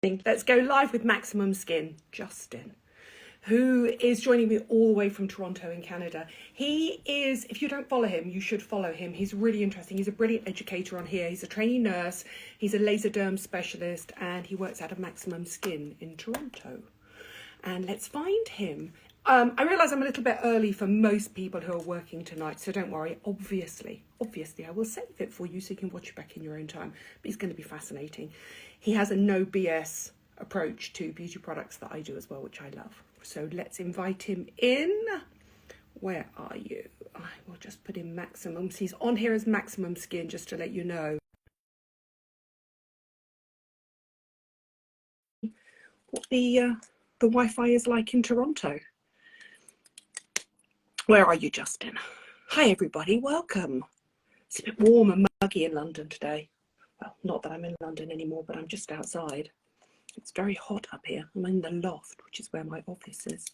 Let's go live with Maximum Skin, Justin, who is joining me all the way from Toronto in Canada. He is, if you don't follow him, you should follow him. He's really interesting. He's a brilliant educator on here. He's a trainee nurse. He's a laser derm specialist, and he works out of Maximum Skin in Toronto. And let's find him. I realise I'm a little bit early for most people who are working tonight, so don't worry. Obviously, I will save it for you so you can watch it back in your own time. But it's going to be fascinating. He has a no BS approach to beauty products that I do as well, which I love. So let's invite him in. Where are you? I will just put in Maximum. So he's on here as Maximum Skin, just to let you know. What the Wi-Fi is like in Toronto. Where are you, Justin? Hi, everybody. Welcome. It's a bit warm and muggy in London today. Well, not that I'm in London anymore, but I'm just outside. It's very hot up here. I'm in the loft, which is where my office is.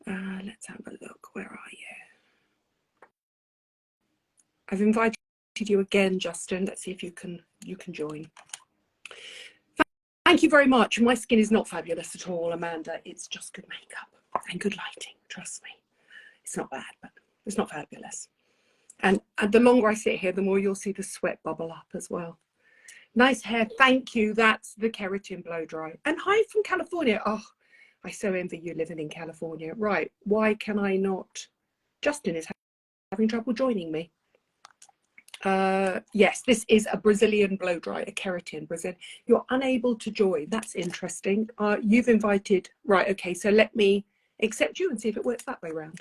Let's have a look. Where are you? I've invited you again, Justin. Let's see if you can join. Thank you very much. My skin is not fabulous at all, Amanda. It's just good makeup and good lighting. Trust me. It's not bad, but it's not fabulous. And the longer I sit here, the more you'll see the sweat bubble up as well. Nice hair, thank you. That's the keratin blow dry. And hi from California. Oh, I so envy you living in California. Right, why can I not? Justin is having trouble joining me. Yes, this is a Brazilian blow dry, a keratin Brazil. You're unable to join. That's interesting. You've invited, right, okay, so let me accept you and see if it works that way around.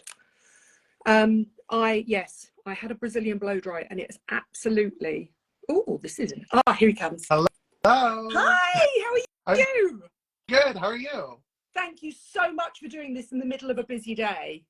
Yes, I had a Brazilian blow dry and it's absolutely, oh, this isn't, here he comes. Hello. Hi, how are you? Good, how are you? Thank you so much for doing this in the middle of a busy day.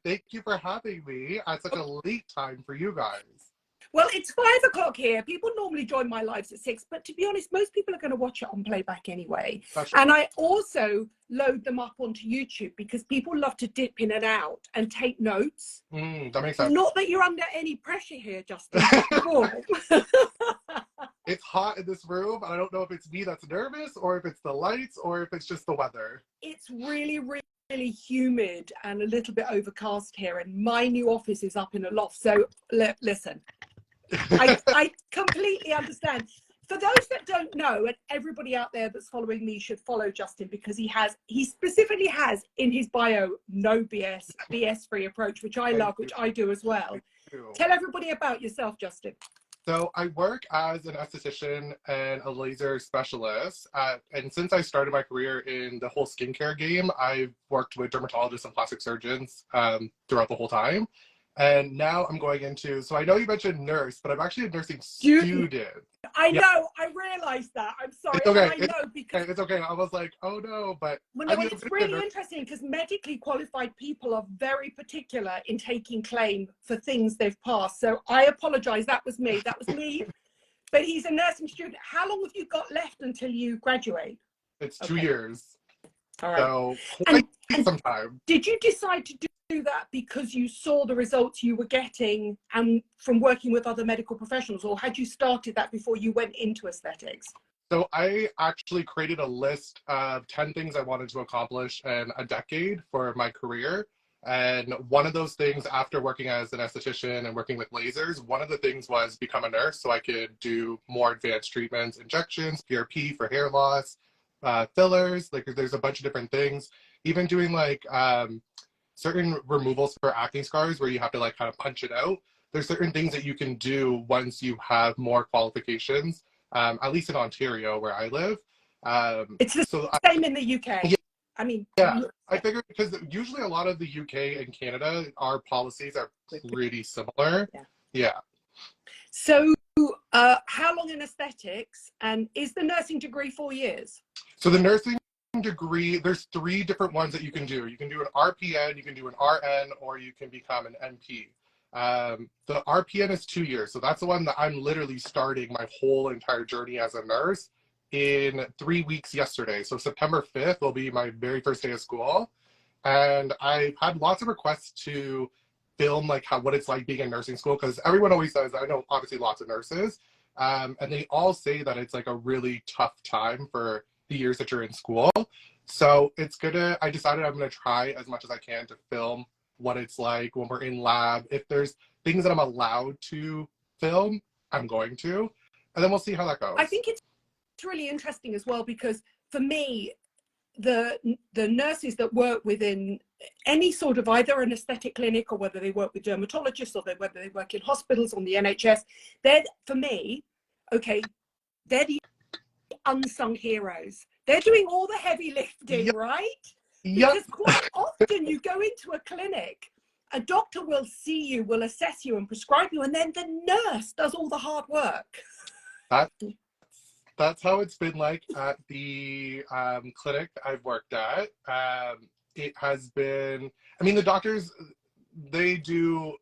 Thank you for having me at such a late time for you guys. Well, it's 5 o'clock here. People normally join my lives at 6, but to be honest, most people are going to watch it on playback anyway. And I also load them up onto YouTube because people love to dip in and out and take notes. That makes sense. Not that you're under any pressure here, Justin. It's hot in this room. I don't know if it's me that's nervous or if it's the lights or if it's just the weather. It's really, really humid and a little bit overcast here, and my new office is up in a loft. So listen. I completely understand. For those that don't know, and everybody out there that's following me should follow Justin because he specifically has in his bio no BS free approach, which I love, which I do as well. Tell everybody about yourself, Justin. So I work as an esthetician and a laser specialist. And since I started my career in the whole skincare game, I've worked with dermatologists and plastic surgeons throughout the whole time. And now I'm going into, so I know you mentioned nurse, but I'm actually a nursing student. I know, I realized that. I'm sorry. It's okay. I know because it's okay. I was like, oh no, but well, no, it's really interesting because medically qualified people are very particular in taking claim for things they've passed. So I apologize. That was me. But he's a nursing student. How long have you got left until you graduate? It's 2 years. All right. So quite some time. Did you decide to do that because you saw the results you were getting and from working with other medical professionals, or had you started that before you went into aesthetics? So I actually created a list of 10 things I wanted to accomplish in a decade for my career. And one of those things, after working as an esthetician and working with lasers, one of the things was become a nurse so I could do more advanced treatments, injections, PRP for hair loss, fillers, like there's a bunch of different things. Even doing like certain removals for acne scars where you have to like kind of punch it out. There's certain things that you can do once you have more qualifications, at least in Ontario where I live. It's the same in the UK. Yeah, I mean, yeah, I figured because usually a lot of the UK and Canada, our policies are pretty similar. Yeah. So how long in aesthetics, and is the nursing degree 4 years? So the nursing degree, there's 3 different ones that you can do. You can do an RPN, you can do an RN, or you can become an NP. The RPN is 2 years, so that's the one that I'm literally starting my whole entire journey as a nurse in 3 weeks yesterday. So September 5th will be my very first day of school, and I've had lots of requests to film like what it's like being in nursing school, because everyone always says, I know obviously lots of nurses, and they all say that it's like a really tough time for the years that you're in school. So I decided I'm gonna try as much as I can to film what it's like when we're in lab. If there's things that I'm allowed to film, I'm going to, and then we'll see how that goes. I think it's really interesting as well, because for me, the nurses that work within any sort of either an aesthetic clinic, or whether they work with dermatologists, or whether they work in hospitals on the NHS, they're, for me, okay, they're the unsung heroes. They're doing all the heavy lifting, Yep. right? Yep. Because quite often you go into a clinic, a doctor will see you, will assess you and prescribe you, and then the nurse does all the hard work. That's how it's been like at the clinic I've worked at. It has been, I mean, the doctors, they do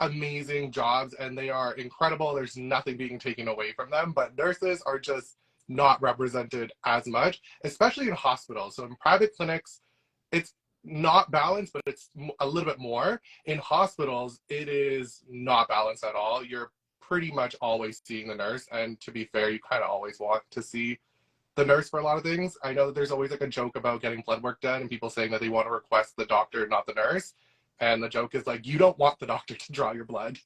amazing jobs and they are incredible. There's nothing being taken away from them, but nurses are just not represented as much, especially in hospitals. So in private clinics, it's not balanced, but it's a little bit more. In hospitals, it is not balanced at all. You're pretty much always seeing the nurse, and to be fair, you kind of always want to see the nurse for a lot of things. I know that there's always like a joke about getting blood work done and people saying that they want to request the doctor, not the nurse. And the joke is like, you don't want the doctor to draw your blood.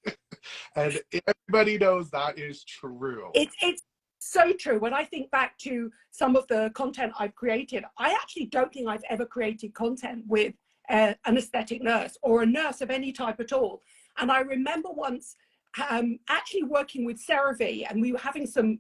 And everybody knows that is true. It's so true. When I think back to some of the content I've created, I actually don't think I've ever created content with an aesthetic nurse or a nurse of any type at all. And I remember once actually working with CeraVe, and we were having some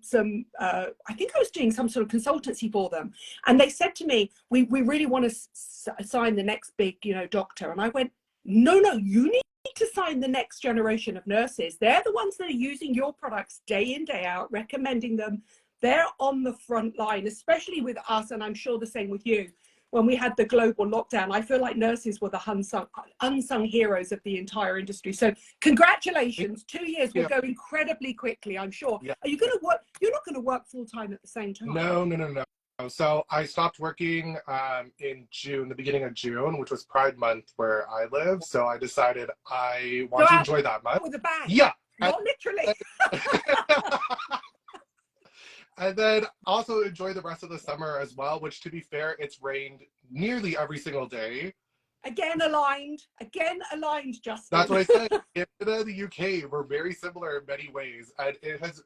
I think I was doing some sort of consultancy for them, and they said to me, we really want to sign the next big, you know, doctor. And I went, no, you need to sign the next generation of nurses. They're the ones that are using your products day in, day out, recommending them. They're on the front line, especially with us, and I'm sure the same with you. When we had the global lockdown, I feel like nurses were the unsung heroes of the entire industry. So congratulations, 2 years will go incredibly quickly, I'm sure. Yeah. Are you going to work? You're not going to work full time at the same time? No. So I stopped working in June, the beginning of June, which was Pride Month where I live. So I decided I want to enjoy that month. With a bang. Yeah. Not literally. And then also enjoy the rest of the summer as well, which, to be fair, it's rained nearly every single day. Again aligned, Justin. That's what I said. Canada, the UK, we're very similar in many ways. And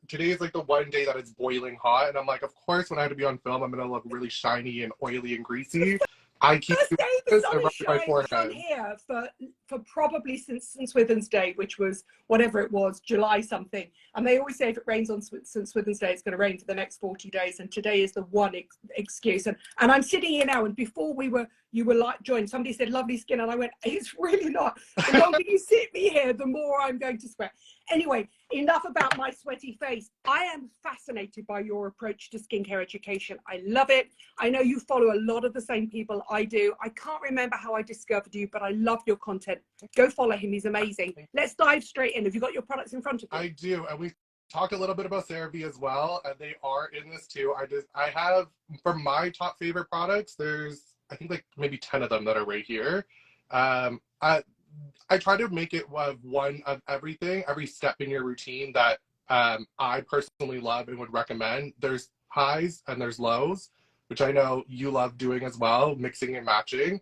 today is like the one day that it's boiling hot. And I'm like, of course, when I have to be on film, I'm going to look really shiny and oily and greasy. I keep First day the sun is shining here for probably since Swithin's Day, which was whatever it was, July something. And they always say if it rains on St. Swithin's Day, it's going to rain for the next 40 days. And today is the one excuse. And I'm sitting here now, and before you were like joined, somebody said lovely skin, and I went, it's really not. The longer you sit me here, the more I'm going to sweat. Anyway, enough about my sweaty face. I am fascinated by your approach to skincare education. I love it. I know you follow a lot of the same people I do. I can't remember how I discovered you, but I love your content. Go follow him. He's amazing. Let's dive straight in. Have you got your products in front of you? I do. And we talked a little bit about CeraVe as well, and they are in this too. I have, for my top favorite products, there's, I think, like maybe 10 of them that are right here. I try to make it one of everything, every step in your routine that I personally love and would recommend. There's highs and there's lows, which I know you love doing as well, mixing and matching.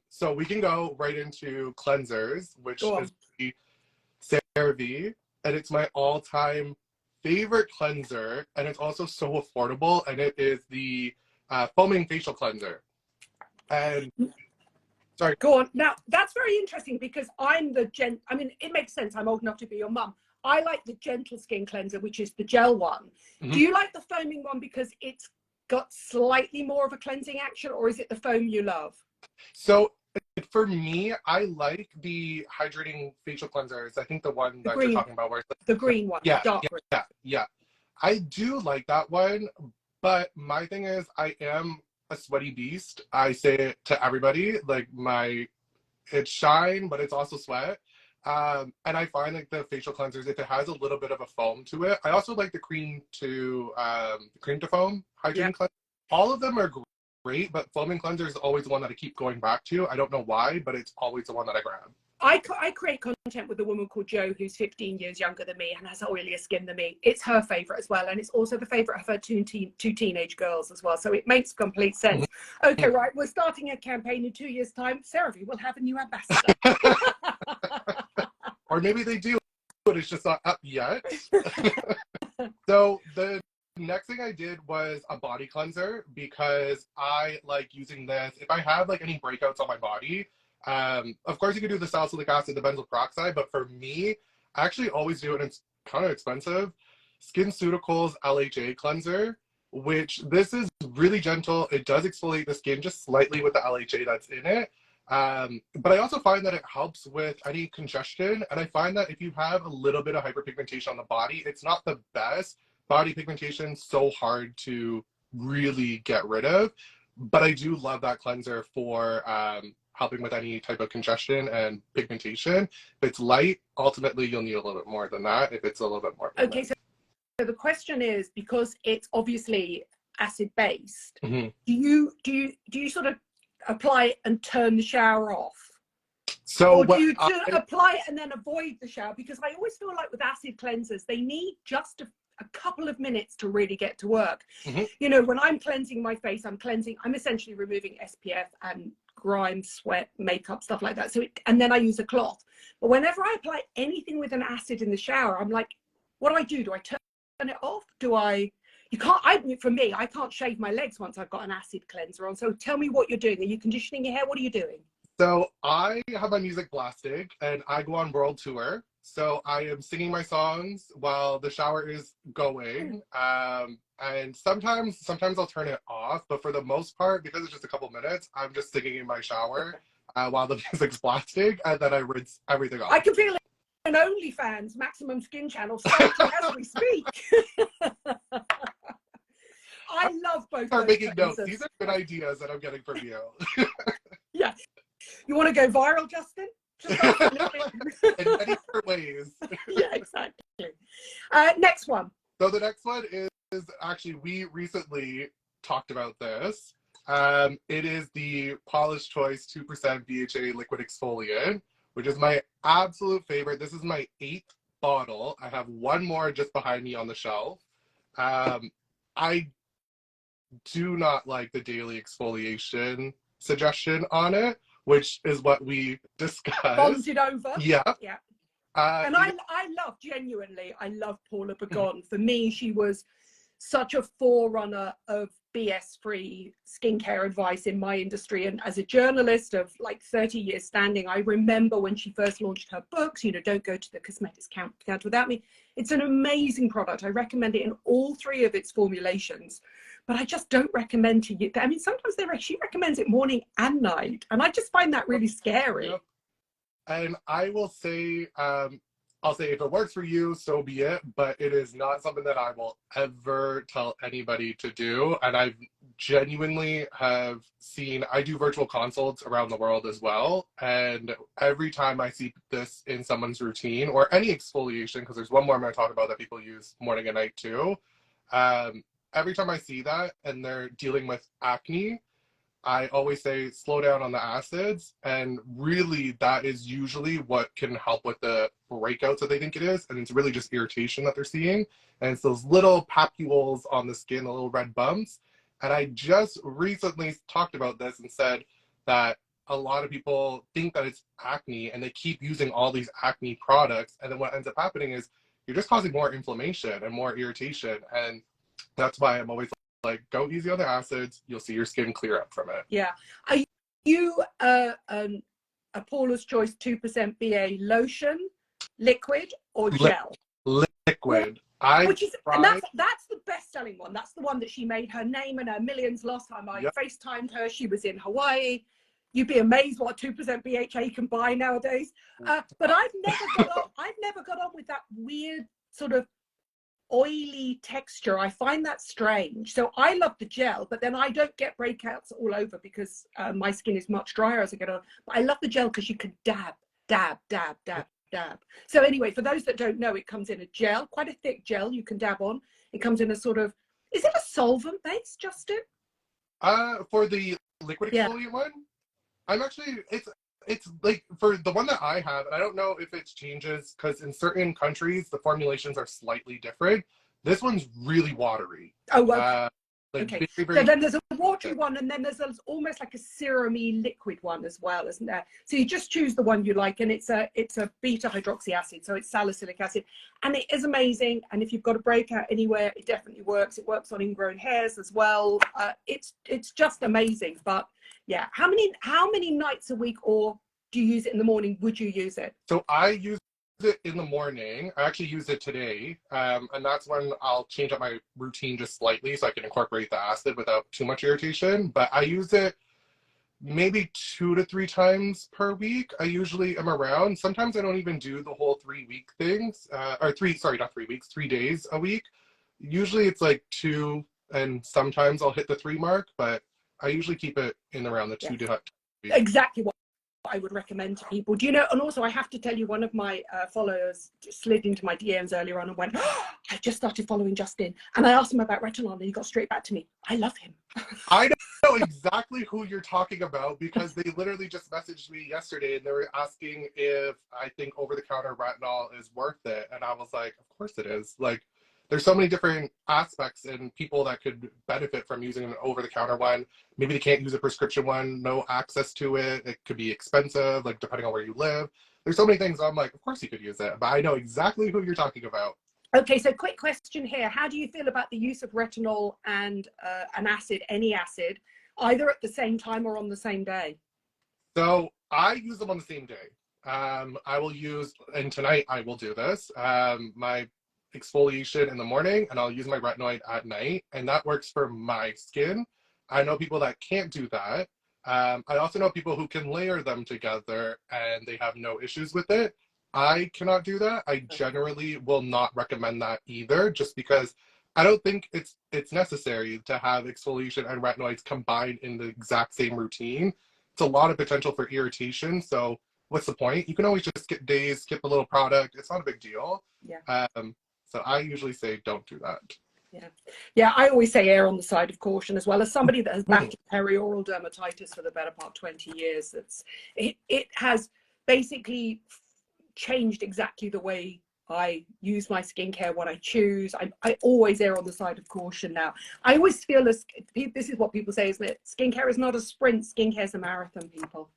So we can go right into cleansers, which is the CeraVe, and it's my all-time favorite cleanser, and it's also so affordable, and it is the foaming facial cleanser. And sorry. Go on. Now, that's very interesting, because I'm I mean, it makes sense. I'm old enough to be your mum. I like the gentle skin cleanser, which is the gel one. Mm-hmm. Do you like the foaming one because it's got slightly more of a cleansing action, or is it the foam you love? So for me, I like the hydrating facial cleansers. I think the one that you're talking about, where it's like, the green one. Yeah, dark green. Yeah. I do like that one, but my thing is, I am a sweaty beast. I say it to everybody, like it's shine, but it's also sweat. And I find like the facial cleansers, if it has a little bit of a foam to it, I also like the cream to foam hydrating cleanser. All of them are great, but foaming cleanser is always the one that I keep going back to. I don't know why, but it's always the one that I grab. I create content with a woman called Jo who's 15 years younger than me and has oilier skin than me. It's her favorite as well, and it's also the favorite of her two teenage girls as well, so it makes complete sense. Okay, right, we're starting a campaign in 2 years time. CeraVe will have a new ambassador. Or maybe they do, but it's just not up yet. So the next thing I did was a body cleanser, because I like using this if I have like any breakouts on my body. Of course, you can do the salicylic acid, the benzoyl peroxide, but for me, I actually always do it, and it's kind of expensive, SkinCeuticals LHA cleanser, which this is really gentle. It does exfoliate the skin just slightly with the LHA that's in it. But I also find that it helps with any congestion, and I find that if you have a little bit of hyperpigmentation on the body, it's not the best. Body pigmentation so hard to really get rid of, but I do love that cleanser for helping with any type of congestion and pigmentation. If it's light, ultimately you'll need a little bit more than that if it's a little bit more pigmented. Okay, so the question is, because it's obviously acid based, do you sort of apply it and turn the shower off? So or do you apply it and then avoid the shower? Because I always feel like with acid cleansers, they need just a couple of minutes to really get to work. You know, when I'm cleansing my face, I'm essentially removing SPF and grime, sweat, makeup, stuff like that. So and then I use a cloth. But whenever I apply anything with an acid in the shower, I'm like, what do? Do I turn it off? For me, I can't shave my legs once I've got an acid cleanser on. So tell me what you're doing. Are you conditioning your hair? What are you doing? So I have my music blasting and I go on world tour. So I am singing my songs while the shower is going. And sometimes I'll turn it off, but for the most part, because it's just a couple minutes, I'm just singing in my shower while the music's blasting, and then I rinse everything off. I can feel an OnlyFans MaximumSkin channel starting as we speak. I love both. Start making notes. These are good ideas that I'm getting from you. Yeah. You want to go viral, Justin? In many different ways. Yeah, exactly. Next one. So the next one is actually, we recently talked about this. It is the Paula's Choice 2% BHA liquid exfoliant, which is my absolute favorite. This is my 8th bottle. I have one more just behind me on the shelf. I do not like the daily exfoliation suggestion on it, which is what we discussed. Bonded over. Yeah. Yeah. And I love Paula Baggott. For me, she was such a forerunner of BS-free skincare advice in my industry. And as a journalist of like 30 years standing, I remember when she first launched her books, you know, Don't Go to the Cosmetics Counter Without Me. It's an amazing product. I recommend it in all 3 of its formulations, but I just don't recommend to you. I mean, sometimes she recommends it morning and night, and I just find that really scary. Yep. And I will say, I'll say if it works for you, so be it, but it is not something that I will ever tell anybody to do. And I've genuinely have seen, I do virtual consults around the world as well. And every time I see this in someone's routine or any exfoliation, because there's one more I'm going to talk about that people use morning and night too. Every time I see that and they're dealing with acne, I always say slow down on the acids, and really that is usually what can help with the breakouts that they think it is, and it's really just irritation that they're seeing, and it's those little papules on the skin, the little red bumps. And I just recently talked about this and said that a lot of people think that it's acne and they keep using all these acne products, and then what ends up happening is you're just causing more inflammation and more irritation. And that's why I'm always like, go easy on the acids, you'll see your skin clear up from it. Yeah. Are you a Paula's Choice 2% BA lotion, liquid, or gel? Liquid. And that's the best-selling one. That's the one that she made her name and her millions. Last time I FaceTimed her, she was in Hawaii. You'd be amazed what 2% BHA can buy nowadays. But I've never got on with that weird sort of oily texture. I find that strange. So I love the gel, but then I don't get breakouts all over because my skin is much drier as I get on. But I love the gel because you can dab. So anyway, for those that don't know, it comes in a gel, quite a thick gel you can dab on. It comes in a sort of, is it a solvent base, Justin? For the liquid exfoliant one, It's like for the one that I have, and I don't know if it changes because in certain countries the formulations are slightly different. This one's really watery. Oh, okay. Like Okay, very, so very. then there's a watery one, and then there's almost like a serumy liquid one as well, isn't there? So you just choose the one you like, and it's a beta hydroxy acid, so it's salicylic acid, and it is amazing. And if you've got a breakout anywhere, it definitely works. It works on ingrown hairs as well. It's just amazing. But yeah, how many nights a week, or do you use it in the morning? Would you use it? So I use it in the morning. I actually used it today, and that's when I'll change up my routine just slightly so I can incorporate the acid without too much irritation. But I use it maybe 2 to 3 times per week. I usually am around. Sometimes I don't even do the whole 3 week things, or not 3 weeks, 3 days a week. Usually it's like 2, and sometimes I'll hit the 3 mark, but I usually keep it in around the 2 to. Exactly what I would recommend to people. Do you know? And also, I have to tell you, one of my followers slid into my DMs earlier on and went, oh, I just started following Justin, and I asked him about retinol, and he got straight back to me. I love him. I know exactly who you're talking about because they literally just messaged me yesterday and they were asking if I think over-the-counter retinol is worth it, and I was like, of course it is. Like, there's so many different aspects and people that could benefit from using an over-the-counter one. Maybe they can't use a prescription one, no access to it. It could be expensive, like depending on where you live. There's so many things. I'm like, of course you could use it, but I know exactly who you're talking about. Okay, so quick question here. How do you feel about the use of retinol and an acid, any acid, either at the same time or on the same day? So I use them on the same day. I will use, and tonight I will do this, my exfoliation in the morning, and I'll use my retinoid at night, and that works for my skin. I know people that can't do that. I also know people who can layer them together and they have no issues with it. I cannot do that. I generally will not recommend that either, just because I don't think it's necessary to have exfoliation and retinoids combined in the exact same routine. It's a lot of potential for irritation. So what's the point? You can always just skip days, skip a little product. It's not a big deal. Yeah. So I usually say don't do that. Yeah, I always say err on the side of caution, as well as somebody that has battled perioral dermatitis for the better part of 20 years. It has basically changed exactly the way I use my skincare, what I choose. I always err on the side of caution now. I always feel this is what people say, isn't it? Skincare is not a sprint, skincare is a marathon, people.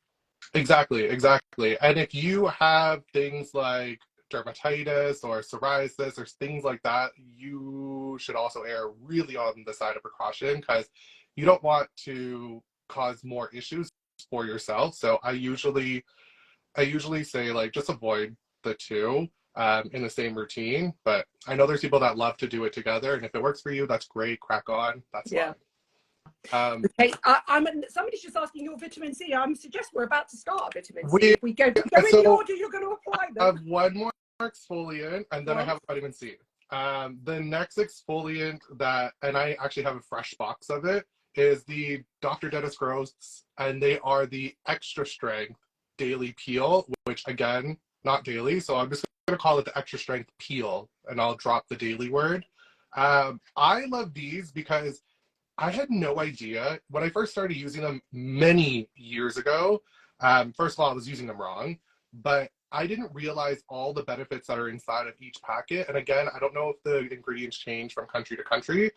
Exactly. And if you have things like dermatitis or psoriasis or things like that, you should also err really on the side of precaution because you don't want to cause more issues for yourself. So I usually say, like, just avoid the two in the same routine. But I know there's people that love to do it together, and if it works for you, that's great. Crack on. That's fine. Okay, somebody's just asking your vitamin C. I suggest we're about to start vitamin C. If we go in the order you're going to apply them. I have one more exfoliant, and then I have vitamin C. The next exfoliant and I actually have a fresh box of it, is the Dr. Dennis Gross, and they are the extra strength daily peel, which again, not daily. So I'm just going to call it the extra strength peel, and I'll drop the daily word. I love these because I had no idea when I first started using them many years ago. First of all, I was using them wrong, but I didn't realize all the benefits that are inside of each packet. And again, I don't know if the ingredients change from country to country,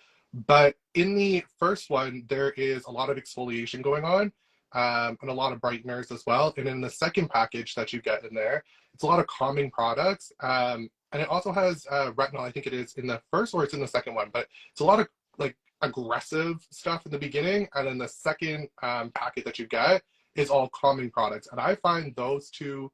but in the first one, there is a lot of exfoliation going on, and a lot of brighteners as well. And in the second package that you get in there, it's a lot of calming products. And it also has retinol. I think it is in the first, or it's in the second one, but it's a lot of like aggressive stuff in the beginning, and then the second packet that you get is all calming products. And I find those two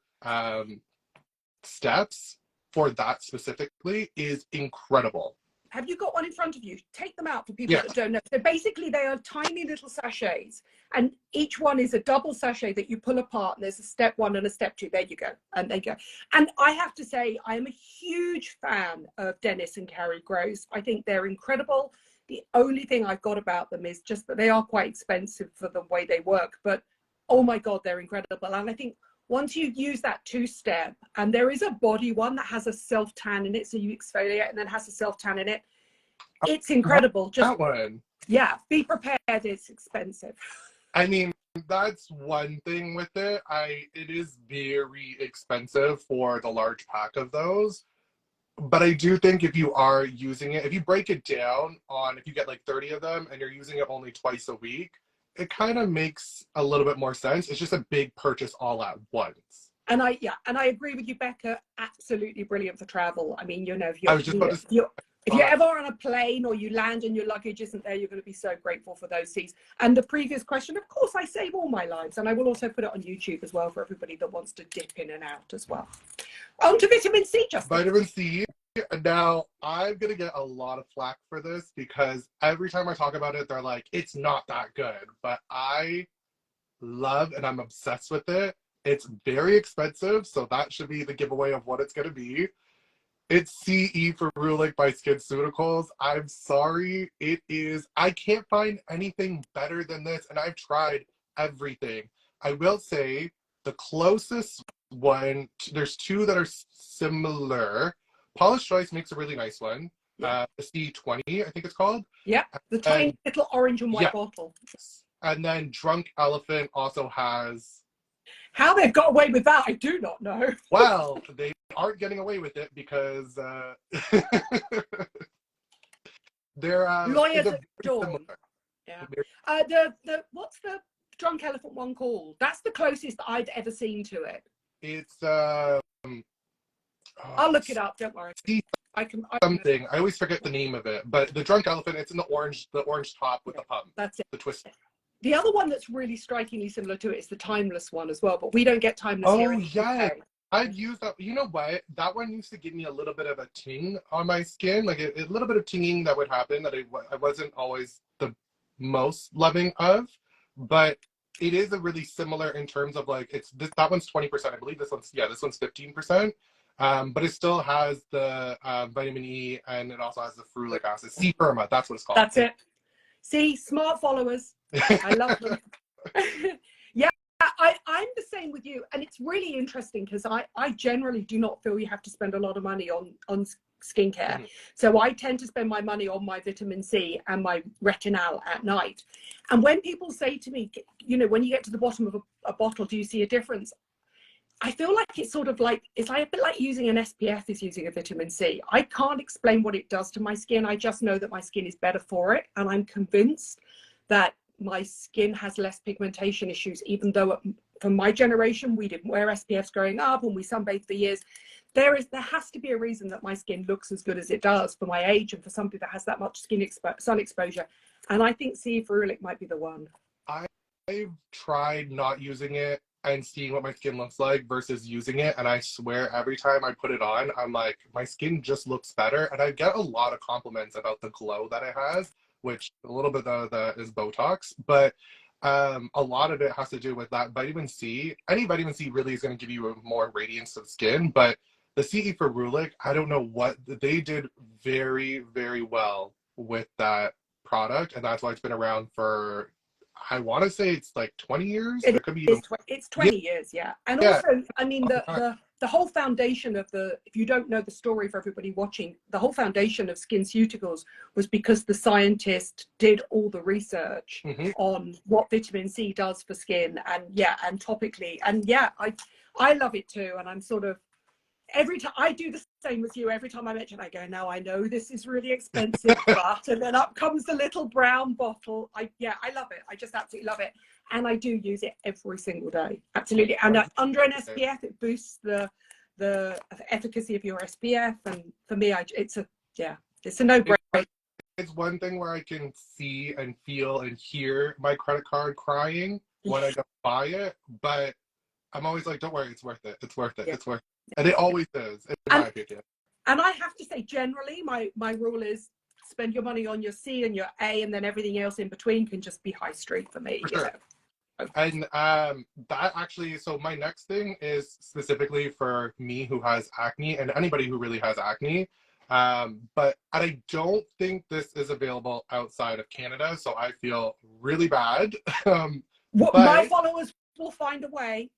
steps for that specifically is incredible. Have you got one in front of you? Take them out for people that don't know. So basically they are tiny little sachets, and each one is a double sachet that you pull apart, and there's a step 1 and a step 2. There you go. And there you go. And I have to say, I am a huge fan of Dennis and Carrie Gross. I think they're incredible. The only thing I've got about them is just that they are quite expensive for the way they work, but oh my God, they're incredible. And I think once you use that 2-step, and there is a body one that has a self-tan in it, so you exfoliate and then has a self-tan in it. It's incredible. Just that one. Yeah, be prepared. It's expensive. I mean, that's one thing with it. It is very expensive for the large pack of those. But I do think if you are using it, if you break it down on, if you get like 30 of them and you're using it only twice a week, it kind of makes a little bit more sense. It's just a big purchase all at once. And I agree with you, Becca. Absolutely brilliant for travel. I mean, you know, I was just about to say, if you're ever on a plane or you land and your luggage isn't there, you're going to be so grateful for those seats. And the previous question, of course, I save all my lives, and I will also put it on YouTube as well for everybody that wants to dip in and out as well. On to vitamin C, Justin. Vitamin C. Now, I'm going to get a lot of flack for this because every time I talk about it, they're like, it's not that good. But I love and I'm obsessed with it. It's very expensive, so that should be the giveaway of what it's going to be. It's CE Ferulic by SkinCeuticals. I'm sorry. It is. I can't find anything better than this, and I've tried everything. I will say the closest one, there's two that are similar. Paula's Choice makes a really nice one. The C20, I think it's called. Yeah, the tiny little orange and white bottle. And then Drunk Elephant also has... How they've got away with that, I do not know. Well, they aren't getting away with it because they're lawyers at dawn. Yeah. What's the Drunk Elephant one called? That's the closest I'd ever seen to it. It's I'll look it up. Don't worry. I always forget the name of it, but the Drunk Elephant. It's in the orange top with the pump. That's it. The twist. The other one that's really strikingly similar to it is the Timeless one as well, but we don't get Timeless here. Oh, yeah. I've used that. You know what? That one used to give me a little bit of a ting on my skin, like a little bit of tinging that would happen that I wasn't always the most loving of, but it is a really similar in terms of like, that one's 20%. I believe this one's 15%. But it still has the vitamin E, and it also has the ferulic acid. C-Perma, that's what it's called. That's it. See, smart followers. I love them. Yeah, I'm the same with you. And it's really interesting because I generally do not feel you have to spend a lot of money on skincare. Mm-hmm. So I tend to spend my money on my vitamin C and my retinol at night. And when people say to me, you know, when you get to the bottom of a bottle, do you see a difference? I feel like it's sort of like, it's like a bit like using an SPF is using a vitamin C. I can't explain what it does to my skin. I just know that my skin is better for it. And I'm convinced that my skin has less pigmentation issues, even though from my generation, we didn't wear SPFs growing up and we sunbathed for years. There has to be a reason that my skin looks as good as it does for my age and for somebody that has that much sun exposure. And I think CE Ferulic might be the one. I've tried not using it and seeing what my skin looks like versus using it, and I swear every time I put it on, I'm like, my skin just looks better, and I get a lot of compliments about the glow that it has, which a little bit of that is Botox, but a lot of it has to do with that vitamin C. Any vitamin C really is going to give you a more radiance of skin, but the CE Ferulic, I don't know what, they did very, very well with that product, and that's why it's been around for, I want to say it's like 20 years. It could be even... It's 20 years, yeah. And also, I mean, the whole foundation of if you don't know the story for everybody watching, the whole foundation of SkinCeuticals was because the scientist did all the research on what vitamin C does for skin, and topically. And I love it too. And I'm sort of, every time I do the same as you, every time I mention, I go, now I know this is really expensive, but, and then up comes the little brown bottle. I love it. I just absolutely love it. And I do use it every single day. Absolutely. And under an SPF, it boosts the efficacy of your SPF. And for me, it's a no-brainer. It's one thing where I can see and feel and hear my credit card crying when I go buy it, but I'm always like, don't worry, it's worth it. It's worth it. Yeah. It's worth it. And it always is, in my opinion. And I have to say, generally, my rule is spend your money on your C and your A, and then everything else in between can just be high street for me. For sure. And that actually, so my next thing is specifically for me who has acne and anybody who really has acne. But I don't think this is available outside of Canada, so I feel really bad. My followers will find a way.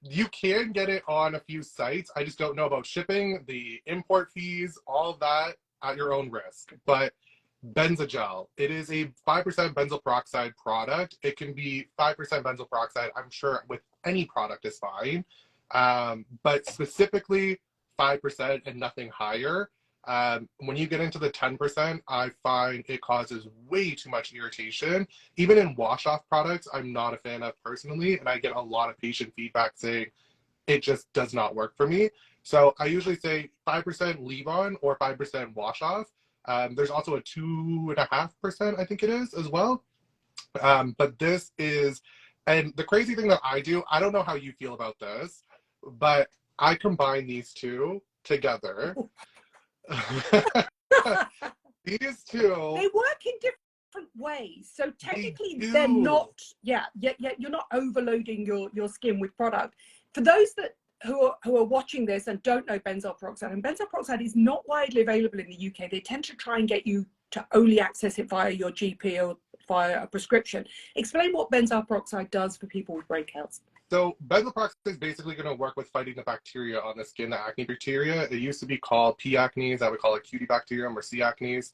You can get it on a few sites. I just don't know about shipping, the import fees, all of that at your own risk. But Benzogel. It is a 5% benzoyl peroxide product. It can be 5% benzoyl peroxide. I'm sure with any product is fine. But specifically 5% and nothing higher. When you get into the 10%, I find it causes way too much irritation. Even in wash-off products, I'm not a fan of personally, and I get a lot of patient feedback saying it just does not work for me. So I usually say 5% leave on or 5% wash off. There's also a 2.5%, I think it is as well. But this is, and the crazy thing that I do, I don't know how you feel about this, but I combine these two together. These two. They work in different ways. So technically they're not, you're not overloading your skin with product. For those that who are watching this and don't know benzoyl peroxide, and benzoyl peroxide is not widely available in the UK. They tend to try and get you to only access it via your GP or via a prescription. Explain what benzoyl peroxide does for people with breakouts. So benzoyl peroxide is basically going to work with fighting the bacteria on the skin, the acne bacteria. It used to be called P. acnes. I would call it Cutibacterium or C. acnes.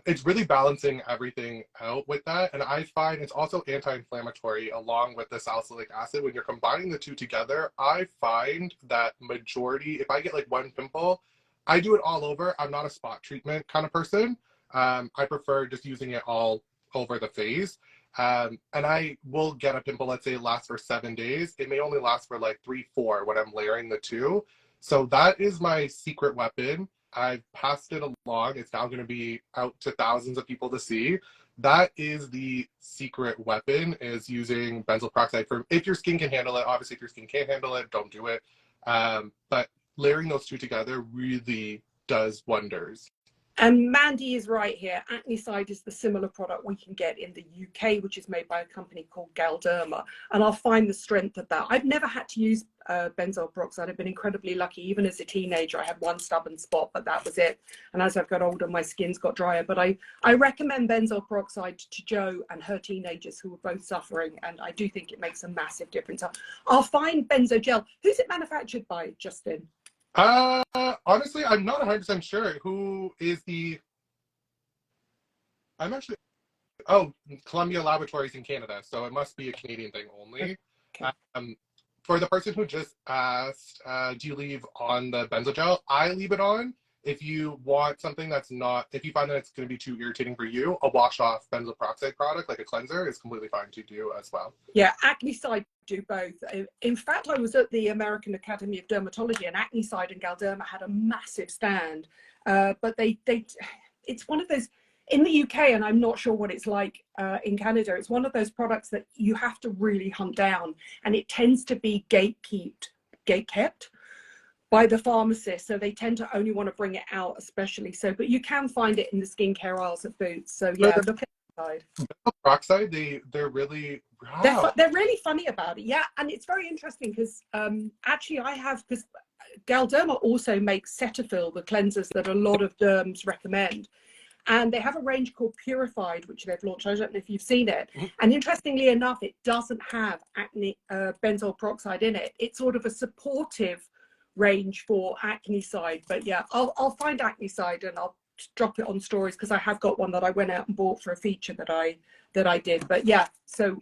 It's really balancing everything out with that. And I find it's also anti-inflammatory along with the salicylic acid. When you're combining the two together, I find that majority, if I get like one pimple, I do it all over. I'm not a spot treatment kind of person. I prefer just using it all over the face. And I will get a pimple, let's say it lasts for 7 days. It may only last for like 3, 4 when I'm layering the two. So that is my secret weapon. I've passed it along. It's now going to be out to thousands of people to see. That is the secret weapon, is using benzoyl peroxide for, if your skin can handle it. Obviously, if your skin can't handle it, don't do it. But layering those two together really does wonders. And Mandy is right here. Acnicide is the similar product we can get in the UK, which is made by a company called Galderma. And I'll find the strength of that. I've never had to use benzoyl peroxide. I've been incredibly lucky. Even as a teenager, I had one stubborn spot, but that was it. And as I've got older, my skin's got drier. But I recommend benzoyl peroxide to Jo and her teenagers who are both suffering. And I do think it makes a massive difference. I'll find Benzogel. Who's it manufactured by, Justin? Honestly, I'm not 100% sure who is the, I'm actually, oh, Columbia Laboratories in Canada, so it must be a Canadian thing only. Okay. For the person who just asked, do you leave on the Benzogel? I leave it on. If you want something that's not, if you find that it's going to be too irritating for you, a wash-off benzoyl peroxide product, like a cleanser, is completely fine to do as well. Yeah, Acnicide do both. In fact, I was at the American Academy of Dermatology, and Acnicide and Galderma had a massive stand. But it's one of those, in the UK, and I'm not sure what it's like in Canada, it's one of those products that you have to really hunt down, and it tends to be gate-kept by the pharmacist, so they tend to only want to bring it out, especially so. But you can find it in the skincare aisles of Boots. So yeah, look at the side. Peroxide, they're really wow. They're really funny about it. Yeah, and it's very interesting because actually I have, because Galderma also makes Cetaphil, the cleansers that a lot of derms recommend. And they have a range called Purified, which they've launched. I don't know if you've seen it. And interestingly enough, it doesn't have benzoyl peroxide in it. It's sort of a supportive range for Acnicide. But yeah, I'll find Acnicide and I'll drop it on stories, because I have got one that I went out and bought for a feature that I did. But yeah, so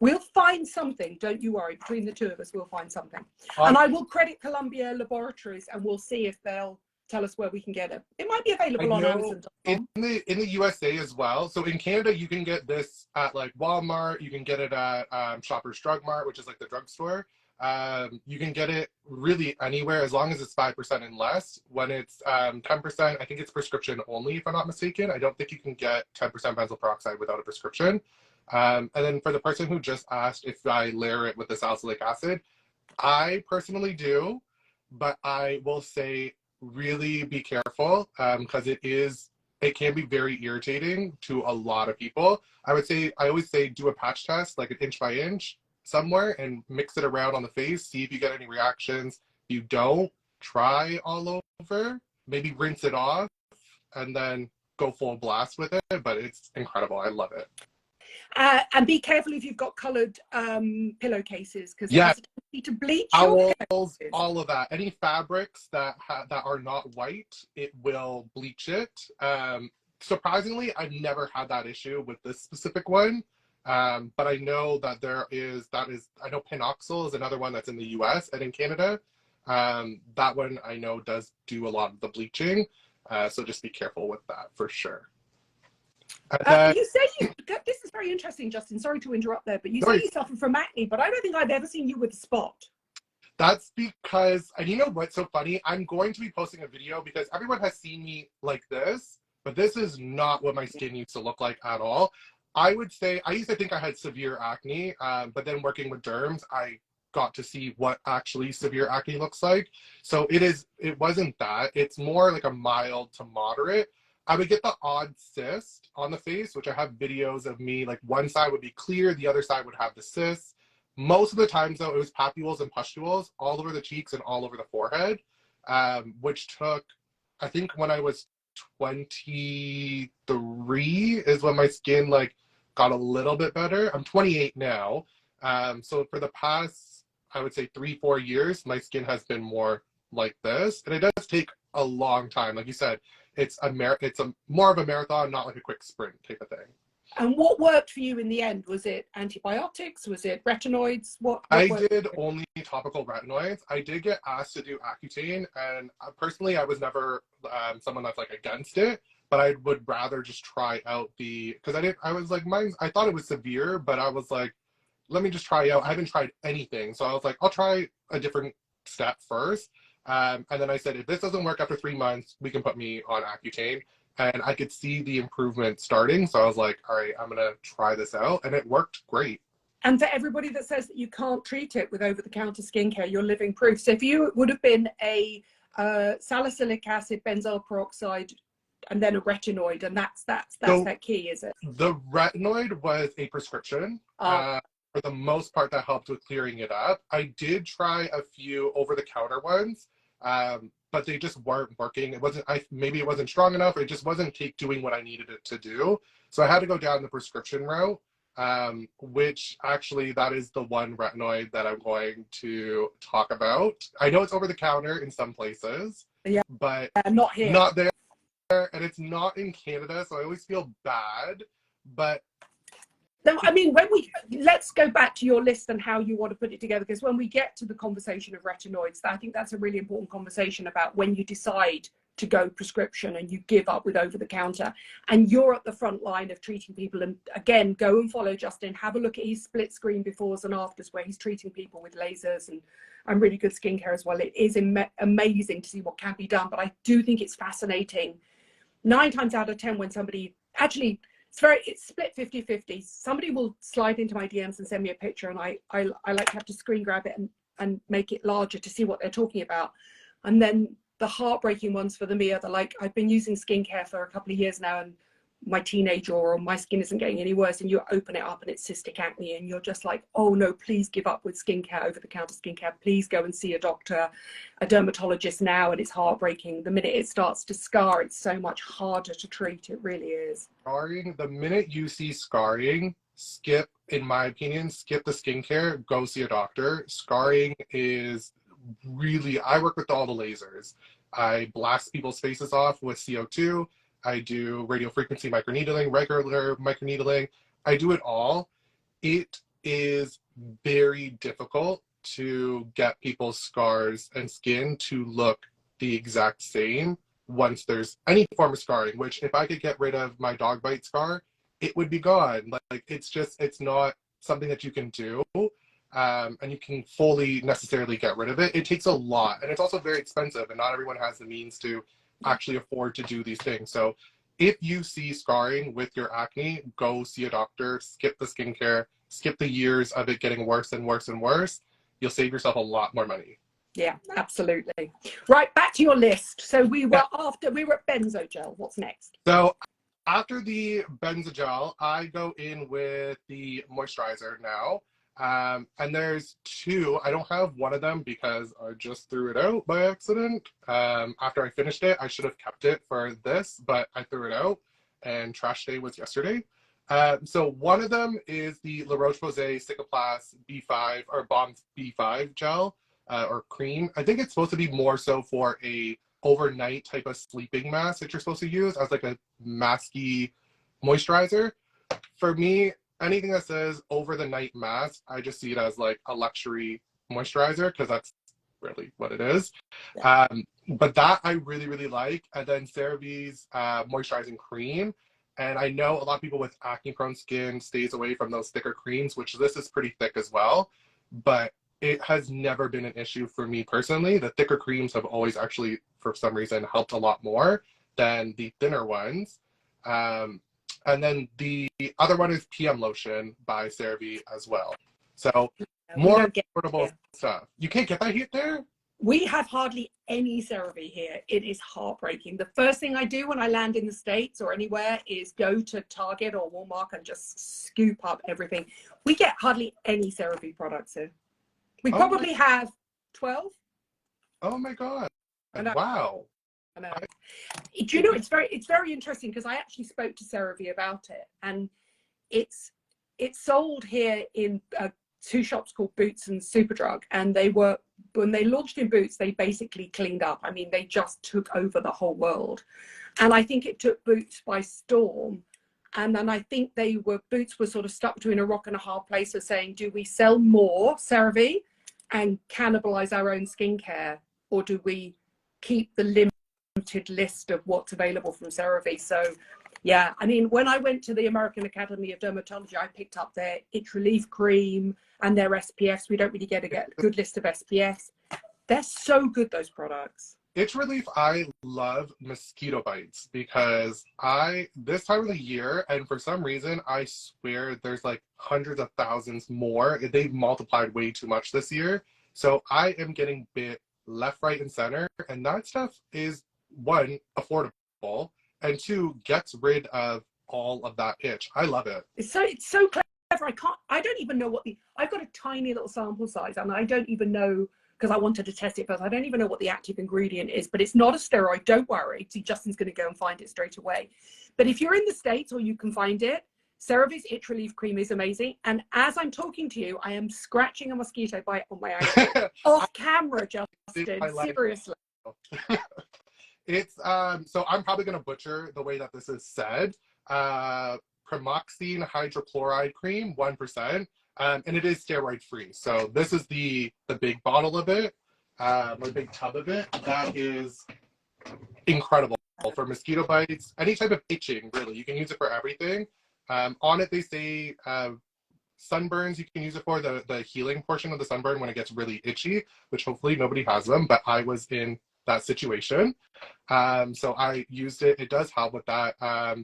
we'll find something, don't you worry. Between the two of us, we'll find something. And I will credit Columbia Laboratories, and we'll see if they'll tell us where we can get it. It might be available on Amazon.com. In the USA as well. So in Canada, you can get this at like Walmart. You can get it at Shoppers Drug Mart, which is like the drugstore. You can get it really anywhere as long as it's 5% and less. When it's 10%, I think it's prescription only, if I'm not mistaken. I don't think you can get 10% benzoyl peroxide without a prescription. And then for the person who just asked if I layer it with the salicylic acid, I personally do, but I will say really be careful, because it can be very irritating to a lot of people. I always say do a patch test, like an inch by inch somewhere, and mix it around on the face, see if you get any reactions. If you don't, try all over, maybe rinse it off, and then go full blast with it. But it's incredible. I love it. And be careful if you've got coloured pillowcases, because it yeah, has a tendency to bleach. Owls, all of that. Any fabrics that are not white, it will bleach it. surprisingly, I've never had that issue with this specific one. But I know that I know Pinoxyl is another one that's in the US and in Canada. That one I know does do a lot of the bleaching. So just be careful with that for sure. You say this is very interesting, Justin. Sorry to interrupt there, but you say you suffer from acne, but I don't think I've ever seen you with a spot. That's because, and you know what's so funny? I'm going to be posting a video because everyone has seen me like this, but this is not what my skin used to look like at all. I would say, I used to think I had severe acne, but then working with derms, I got to see what actually severe acne looks like. So it wasn't that. It's more like a mild to moderate. I would get the odd cyst on the face, which I have videos of me, like one side would be clear, the other side would have the cyst. Most of the times, though, it was papules and pustules all over the cheeks and all over the forehead, which took, I think when I was 23 is when my skin like got a little bit better. I'm 28 now. So for the past, I would say 3-4 years, my skin has been more like this. And it does take a long time. Like you said, it's more of a marathon, not like a quick sprint type of thing. And what worked for you in the end? Was it antibiotics? Was it retinoids? What I did only topical retinoids. I did get asked to do Accutane, and personally, I was never someone that's like against it. But I would rather just try out because I was like, I thought it was severe, but I was like, let me just try out. I haven't tried anything. So I was like, I'll try a different step first. And then I said, if this doesn't work after 3 months, we can put me on Accutane. And I could see the improvement starting. So I was like, all right, I'm going to try this out. And it worked great. And for everybody that says that you can't treat it with over-the-counter skincare, you're living proof. So if you would have been a salicylic acid, benzoyl peroxide, and then a retinoid, and that's that key, is it? The retinoid was a prescription. For the most part, that helped with clearing it up. I did try a few over-the-counter ones. But they just weren't working. Maybe it wasn't strong enough. It just wasn't doing what I needed it to do. So I had to go down the prescription route, which actually that is the one retinoid that I'm going to talk about. I know it's over the counter in some places, but not here, not there, and it's not in Canada. So I always feel bad, but. No, I mean, let's go back to your list and how you want to put it together, because when we get to the conversation of retinoids, I think that's a really important conversation about when you decide to go prescription and you give up with over the counter and you're at the front line of treating people. And again, go and follow Justin, have a look at his split screen befores and afters where he's treating people with lasers and really good skincare as well. It is amazing to see what can be done, but I do think it's fascinating 9 times out of 10 when somebody actually, it's split 50-50. Somebody will slide into my DMs and send me a picture, and I like to have to screen grab it and make it larger to see what they're talking about. And then the heartbreaking ones for me are like, I've been using skincare for a couple of years now, and my teenage or my skin isn't getting any worse, and you open it up and it's cystic acne, and you're just like, oh no, please give up with skincare, over-the-counter skincare. Please go and see a doctor, a dermatologist now. And it's heartbreaking. The minute it starts to scar, it's so much harder to treat. It really is. Scarring, the minute you see scarring, in my opinion, skip the skincare, go see a doctor. Scarring is really, I work with all the lasers. I blast people's faces off with CO2. I do radio frequency microneedling, regular microneedling. I do it all. It is very difficult to get people's scars and skin to look the exact same once there's any form of scarring, which if I could get rid of my dog bite scar, it would be gone. Like it's not something that you can do. And you can fully necessarily get rid of it. It takes a lot, and it's also very expensive, and not everyone has the means to actually afford to do these things. So if you see scarring with your acne, go see a doctor, skip the skincare, skip the years of it getting worse and worse and worse. You'll save yourself a lot more money. Yeah, absolutely. Right, back to your list. So we were at Benzogel. What's next? So after the Benzogel, I go in with the moisturizer now. And there's 2. I don't have one of them because I just threw it out by accident. After I finished it, I should have kept it for this, but I threw it out, and trash day was yesterday. So one of them is the La Roche-Posay Cicaplast B5 or Balm B5 gel or cream. I think it's supposed to be more so for a overnight type of sleeping mask that you're supposed to use as like a masky moisturizer. For me, anything that says over the night mask, I just see it as like a luxury moisturizer, because that's really what it is. Yeah. But that I really, really like. And then CeraVe's moisturizing cream. And I know a lot of people with acne prone skin stays away from those thicker creams, which this is pretty thick as well. But it has never been an issue for me personally. The thicker creams have always actually, for some reason, helped a lot more than the thinner ones. And then the other one is PM Lotion by CeraVe as well. So more affordable stuff. You can't get that here there? We have hardly any CeraVe here. It is heartbreaking. The first thing I do when I land in the States or anywhere is go to Target or Walmart and just scoop up everything. We get hardly any CeraVe products here. We probably have 12. Oh my God. Wow. I know. Do you know, it's very interesting, because I actually spoke to CeraVe about it, and it's sold here in 2 shops called Boots and Superdrug, and when they launched in Boots, they basically cleaned up. I mean, they just took over the whole world, and I think it took Boots by storm. And then I think Boots were sort of stuck between a rock and a hard place of saying, do we sell more CeraVe and cannibalize our own skincare, or do we keep the limited list of what's available from CeraVe? So yeah, I mean, when I went to the American Academy of Dermatology, I picked up their itch relief cream and their SPFs. We don't really get a good list of SPFs. They're so good, those products. Itch relief, I love mosquito bites, because this time of the year, and for some reason, I swear there's like hundreds of thousands more. They've multiplied way too much this year. So I am getting bit left, right, and center. And that stuff is, 1, affordable, and 2, gets rid of all of that itch. I love it. It's so clever. I don't even know I've got a tiny little sample size, and I don't even know, because I wanted to test it first, I don't even know what the active ingredient is, but it's not a steroid. Don't worry. See, Justin's going to go and find it straight away. But if you're in the States, or you can find it, CeraVe's itch relief cream is amazing. And as I'm talking to you, I am scratching a mosquito bite on my ankle. Off camera, Justin. Seriously. It's so I'm probably going to butcher the way that this is said. Pramoxine hydrochloride cream, 1%. And it is steroid free. So this is the big bottle of it, or the big tub of it. That is incredible for mosquito bites, any type of itching, really. You can use it for everything. On it, they say sunburns, you can use it for the healing portion of the sunburn when it gets really itchy, which hopefully nobody has them, but I was in that situation. So I used it. It does help with that.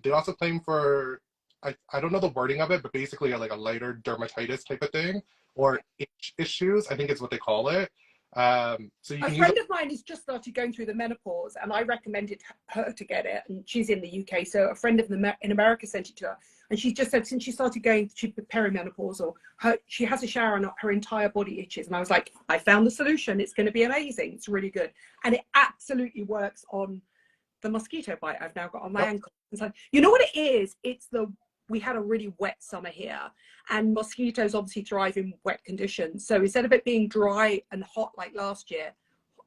They also claim for, I don't know the wording of it, but basically like a lighter dermatitis type of thing, or itch issues, I think is what they call it. So you a can friend of mine has just started going through the menopause, and I recommended her to get it, and she's in the UK, so a friend of in America sent it to her, and she just said since she started going, she's perimenopausal, she has a shower and her entire body itches, and I was like, I found the solution. It's going to be amazing. It's really good, and it absolutely works on the mosquito bite I've now got on my ankle. And so, you know what it is? We had a really wet summer here, and mosquitoes obviously thrive in wet conditions. So instead of it being dry and hot like last year,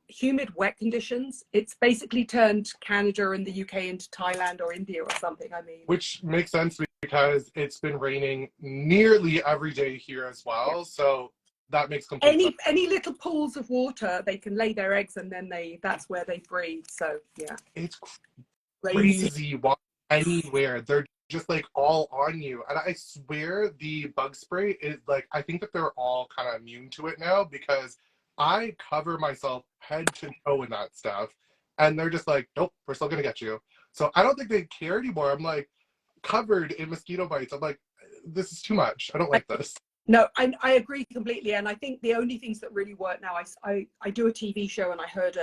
humid, wet conditions, it's basically turned Canada and the UK into Thailand or India or something. I mean, which makes sense because it's been raining nearly every day here as well. So that makes complete sense. Any little pools of water, they can lay their eggs, and then that's where they breed. So yeah, it's crazy. Anywhere they're just like all on you, and I swear the bug spray is like, I think that they're all kind of immune to it now, because I cover myself head to toe in that stuff, and they're just like, nope, we're still gonna get you. So I don't think they care anymore. I'm like covered in mosquito bites. I'm like, this is too much. I don't like this. No, I agree completely, and I think the only things that really work now, I do a TV show, and I heard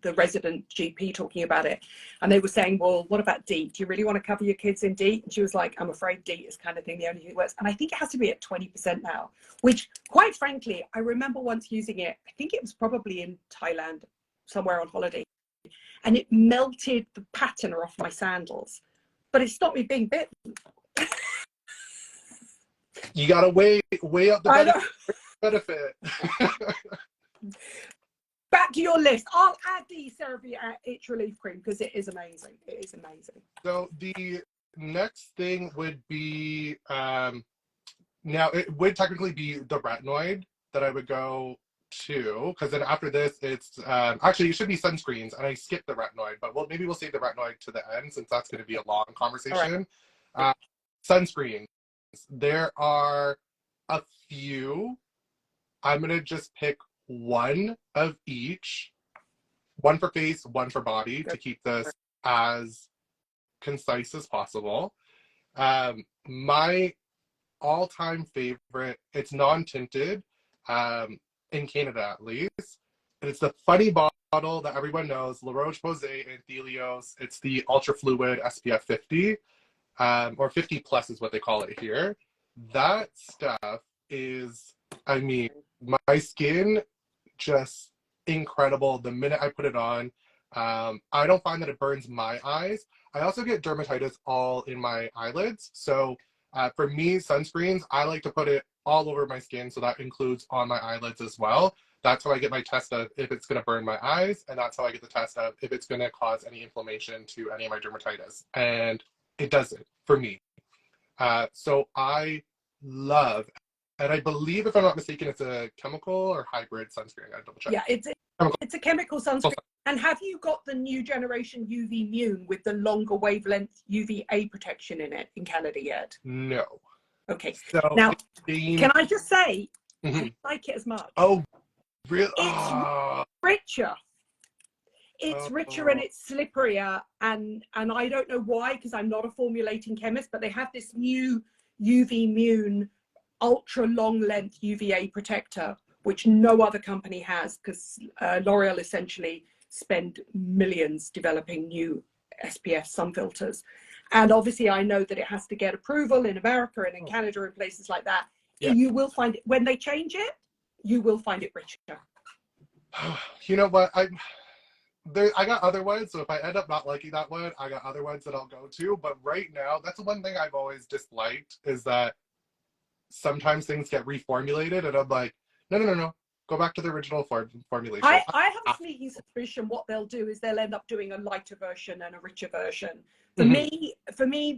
the resident GP talking about it, and they were saying, well, what about DEET? Do you really want to cover your kids in DEET? And she was like, I'm afraid DEET is kind of thing the only thing that works. And I think it has to be at 20% now, which quite frankly, I remember once using it, I think it was probably in Thailand, somewhere on holiday, and it melted the patina off my sandals, but it stopped me being bitten. You gotta weigh up the benefit. back to your list. I'll add the CeraVe Itch Relief Cream because it is amazing. It is amazing. So the next thing would be, now it would technically be the retinoid that I would go to, because then after this it's actually it should be sunscreens, and I skipped the retinoid, but maybe we'll save the retinoid to the end since that's going to be a long conversation. Right. Sunscreens, there are a few. I'm going to just pick one of each, one for face, one for body, to keep this as concise as possible. My all-time favorite, it's non-tinted, in Canada at least, and it's the funny bottle that everyone knows, La Roche-Posay and Thelios. It's the Ultra Fluid SPF 50, or 50 plus is what they call it here. That stuff is, I mean, my skin just incredible the minute I put it on. I don't find that it burns my eyes. I also get dermatitis all in my eyelids, so for me, sunscreens, I like to put it all over my skin, so that includes on my eyelids as well. That's how I get my test of if it's going to burn my eyes, and that's how I get the test of if it's going to cause any inflammation to any of my dermatitis. And it doesn't for me. So I love, and I believe, if I'm not mistaken, it's a chemical or hybrid sunscreen. I gotta double check. Yeah, it's a chemical sunscreen. And have you got the new generation UV Immune with the longer wavelength UVA protection in it in Canada yet? No. Okay. So now, can I just say, I don't like it as much. Oh, really? It's richer. It's richer and it's slipperier, and I don't know why, because I'm not a formulating chemist, but they have this new UV Immune ultra long length UVA protector, which no other company has, because L'Oreal essentially spend millions developing new SPF sun filters. And obviously I know that it has to get approval in America and in Canada and places like that. Yeah. You will find it, when they change it, you will find it richer. You know what? I got other ones, so if I end up not liking that one, I got other ones that I'll go to. But right now, that's the one thing I've always disliked, is that sometimes things get reformulated, and I'm like, no. Go back to the original formulation. I have a sneaky suspicion what they'll do is they'll end up doing a lighter version and a richer version. For me,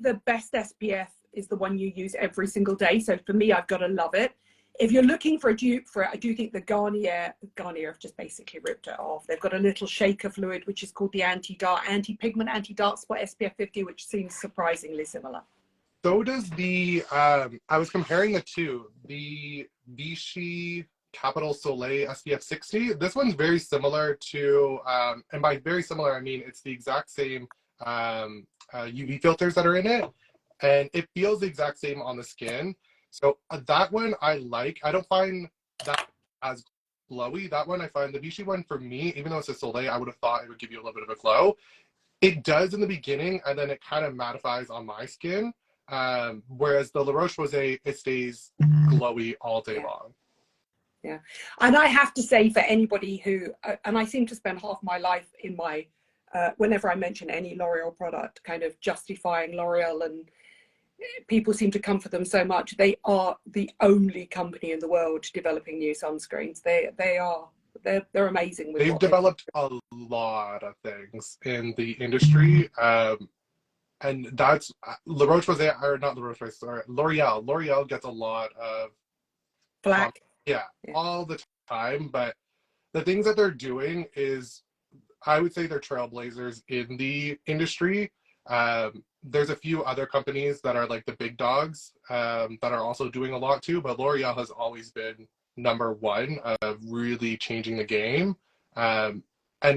the best SPF is the one you use every single day. So for me, I've got to love it. If you're looking for a dupe for it, I do think the Garnier have just basically ripped it off. They've got a little shaker fluid, which is called the anti-pigment, anti-dark spot SPF 50, which seems surprisingly similar. So does the, I was comparing the two, the Vichy Capital Soleil SPF 60. This one's very similar to, and by very similar, I mean it's the exact same UV filters that are in it, and it feels the exact same on the skin. So that one I like. I don't find that as glowy. That one I find, the Vichy one for me, even though it's a Soleil, I would have thought it would give you a little bit of a glow. It does in the beginning, and then it kind of mattifies on my skin. Whereas the La Roche-Posay, it stays glowy all day long. Yeah, and I have to say, for anybody who, and I seem to spend half my life in my, whenever I mention any L'Oreal product, kind of justifying L'Oreal, and people seem to come for them so much. They are the only company in the world developing new sunscreens. They're amazing. They've developed a lot of things in the industry. And that's La Roche-Posay, or not La Roche-Posay, sorry, L'Oreal. L'Oreal gets a lot of flack. Yeah, all the time. But the things that they're doing is, I would say they're trailblazers in the industry. There's a few other companies that are like the big dogs that are also doing a lot too, but L'Oreal has always been number one of really changing the game. And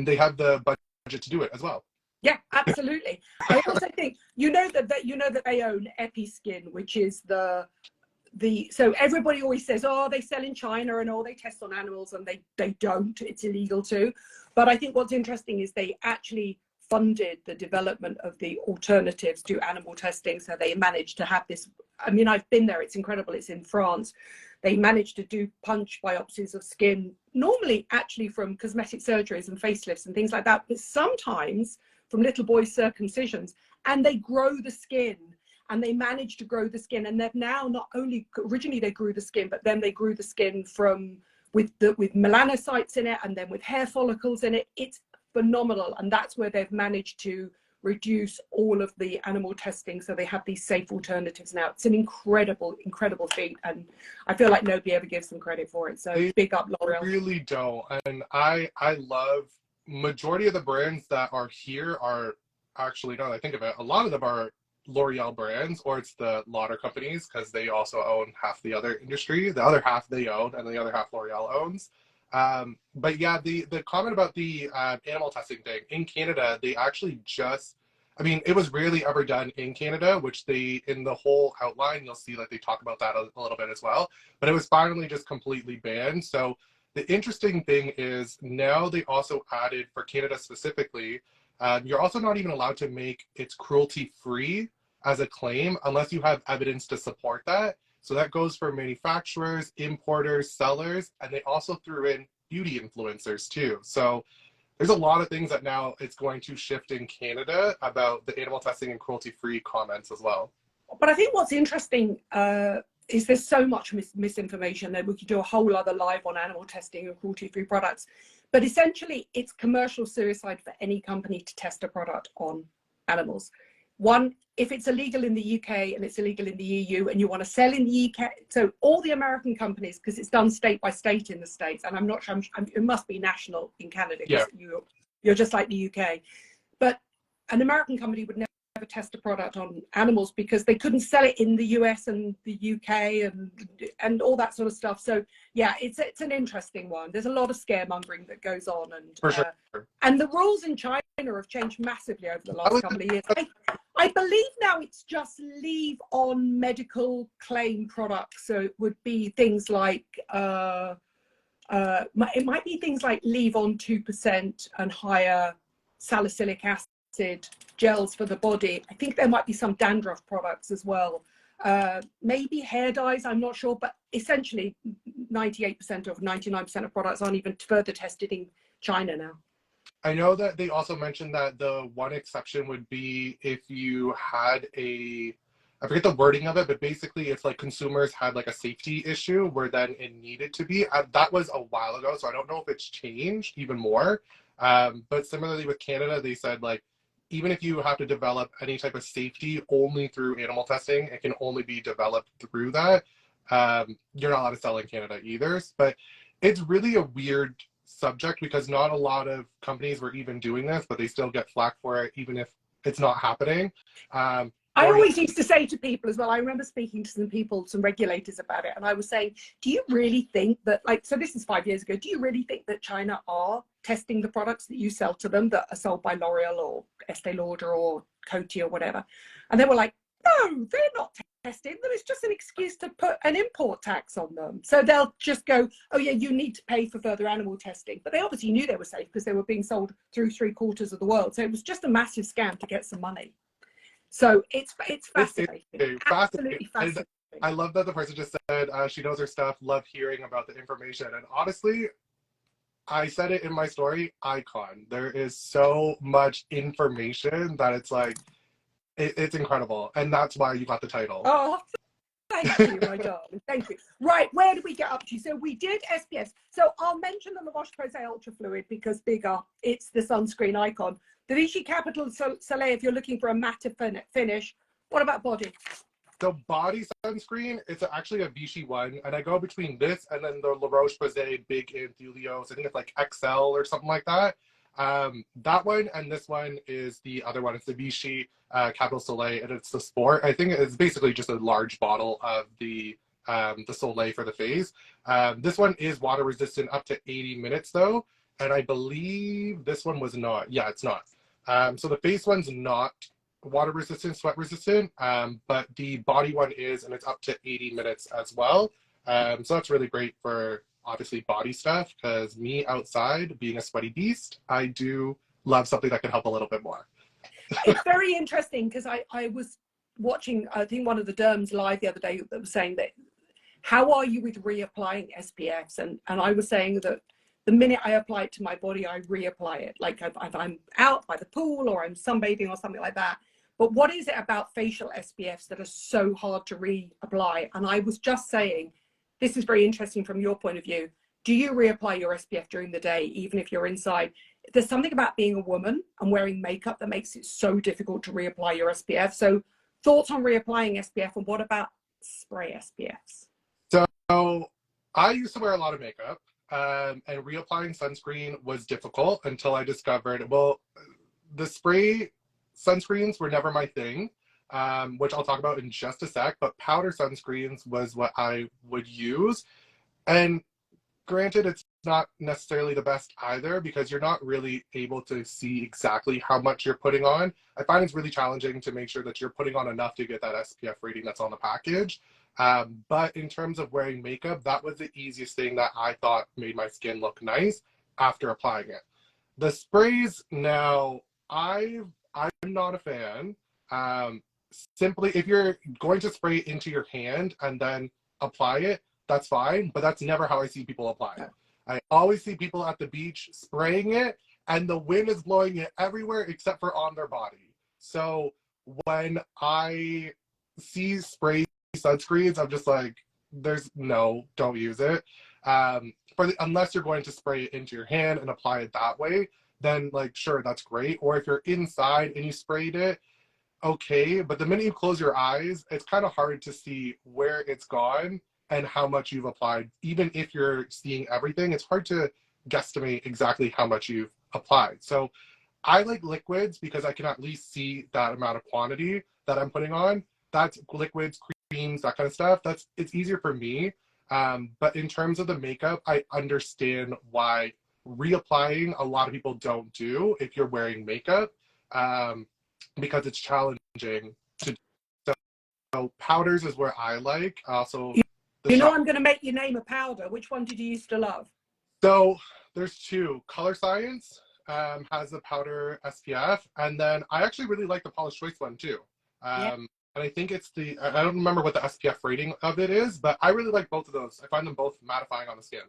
they have the budget to do it as well. Yeah, absolutely. I also think that they own EpiSkin, which is so everybody always says, oh, they sell in China and they test on animals, and they don't. It's illegal too. But I think what's interesting is they actually funded the development of the alternatives to animal testing. So they managed to have this. I mean, I've been there. It's incredible. It's in France. They managed to do punch biopsies of skin, normally actually from cosmetic surgeries and facelifts and things like that, but sometimes from little boys' circumcisions, and they grow the skin, and they managed to grow the skin. And they've now not only, originally they grew the skin, but then they grew the skin from with melanocytes in it, and then with hair follicles in it. It's phenomenal, and that's where they've managed to reduce all of the animal testing, so they have these safe alternatives now. It's an incredible feat, and I feel like nobody ever gives them credit for it. So big up L'Oreal. Really don't. And I love majority of the brands that are here are actually, now that I think of it, a lot of them are L'Oreal brands, or it's the Lauder companies, because they also own half the other industry. The other half they own, and the other half L'Oreal owns. But yeah, the comment about the animal testing thing in Canada, they actually just, I mean, it was rarely ever done in Canada, which they, in the whole outline, you'll see like they talk about that a little bit as well, but it was finally just completely banned. So the interesting thing is now they also added, for Canada specifically, you're also not even allowed to make it's cruelty free as a claim unless you have evidence to support that. So that goes for manufacturers, importers, sellers, and they also threw in beauty influencers too. So there's a lot of things that now it's going to shift in Canada about the animal testing and cruelty-free comments as well. But I think what's interesting is there's so much misinformation that we could do a whole other live on animal testing and cruelty-free products. But essentially, it's commercial suicide for any company to test a product on animals. One, if it's illegal in the UK and it's illegal in the EU and you want to sell in the UK, so all the American companies, because it's done state by state in the States, and I'm not sure, it must be national in Canada, because you're just like the UK. But an American company would never test a product on animals because they couldn't sell it in the US and the UK and all that sort of stuff. So yeah, it's an interesting one. There's a lot of scaremongering that goes on, and for sure. And the rules in China have changed massively over the last couple of years. I believe now it's just leave on medical claim products. So it would be things like it might be things like leave on 2% and higher salicylic acid gels for the body. I think there might be some dandruff products as well. Maybe hair dyes, I'm not sure, but essentially 98% or 99% of products aren't even further tested in China now. I know that they also mentioned that the one exception would be if you had I forget the wording of it, but basically it's like consumers had like a safety issue where then it needed to be. That was a while ago, so I don't know if it's changed even more. But similarly with Canada, they said like, even if you have to develop any type of safety only through animal testing, it can only be developed through that. You're not allowed to sell in Canada either. But it's really a weird subject because not a lot of companies were even doing this, but they still get flack for it, even if it's not happening. I always used to say to people as well, I remember speaking to some people, some regulators about it, and I was saying, do you really think that, like, so this is 5 years ago, do you really think that China are testing the products that you sell to them that are sold by L'Oreal or Estee Lauder or Coty or whatever? And they were like, no, they're not testing them. It's just an excuse to put an import tax on them. So they'll just go, oh yeah, you need to pay for further animal testing. But they obviously knew they were safe because they were being sold through 3/4 of the world. So it was just a massive scam to get some money. So it's fascinating. Absolutely fascinating. I love that the person just said she knows her stuff, love hearing about the information. And honestly, I said it in my story, icon. There is so much information that it's like, it's incredible. And that's why you got the title. Oh, thank you, my darling. Thank you. Right, where did we get up to? So we did SPF. So I'll mention the La Roche-Posay Ultra Fluid because bigger, it's the sunscreen icon. The Vichy Capital Soleil, if you're looking for a matte finish. What about body? The body sunscreen, it's actually a Vichy one. And I go between this and then the La Roche-Posay Big in Helios. I think it's like XL or something like that. That one and this one is the other one. It's the Vichy Capital Soleil, and it's the Sport. I think it's basically just a large bottle of the Soleil for the face. This one is water resistant up to 80 minutes though. And I believe this one was not. Yeah, it's not. So the face one's not water resistant, sweat resistant, but the body one is, and it's up to 80 minutes as well. So that's really great for obviously body stuff, because me outside being a sweaty beast, I do love something that can help a little bit more. It's very interesting because I was watching, I think one of the derms live the other day that was saying that, how are you with reapplying SPFs? And I was saying that the minute I apply it to my body, I reapply it. Like if I'm out by the pool or I'm sunbathing or something like that. But what is it about facial SPFs that are so hard to reapply? And I was just saying, this is very interesting from your point of view. do you reapply your SPF during the day, even if you're inside? There's something about being a woman and wearing makeup that makes it so difficult to reapply your SPF. So thoughts on reapplying SPF, and what about spray SPFs? So I used to wear a lot of makeup, and reapplying sunscreen was difficult until I discovered, well, the spray sunscreens were never my thing, which I'll talk about in just a sec, but powder sunscreens was what I would use. And granted, it's not necessarily the best either, because you're not really able to see exactly how much you're putting on. I find it's really challenging to make sure that you're putting on enough to get that SPF rating that's on the package. But in terms of wearing makeup, that was the easiest thing that I thought made my skin look nice after applying it. The sprays now, I'm not a fan. Simply, if you're going to spray into your hand and then apply it, that's fine, but that's never how I see people apply it. I always see people at the beach spraying it, and the wind is blowing it everywhere except for on their body. So when I see spray sunscreens, I'm just like, don't use it. Unless you're going to spray it into your hand and apply it that way, then like, sure, that's great. Or if you're inside and you sprayed it, okay, but the minute you close your eyes, it's kind of hard to see where it's gone and how much you've applied. Even if you're seeing everything, it's hard to guesstimate exactly how much you've applied. So I like liquids because I can at least see that amount of quantity that I'm putting on. That's liquids, creams, that kind of stuff. It's easier for me. But in terms of the makeup, I understand why reapplying a lot of people don't do if you're wearing makeup, because it's challenging to do. So powders is where I like. Also, I'm going to make you name a powder. Which one did you used to love? So there's two. Color Science has the powder SPF, and then I actually really like the Paula's Choice one too. And I think it's I don't remember what the SPF rating of it is, but I really like both of those. I find them both mattifying on the skin.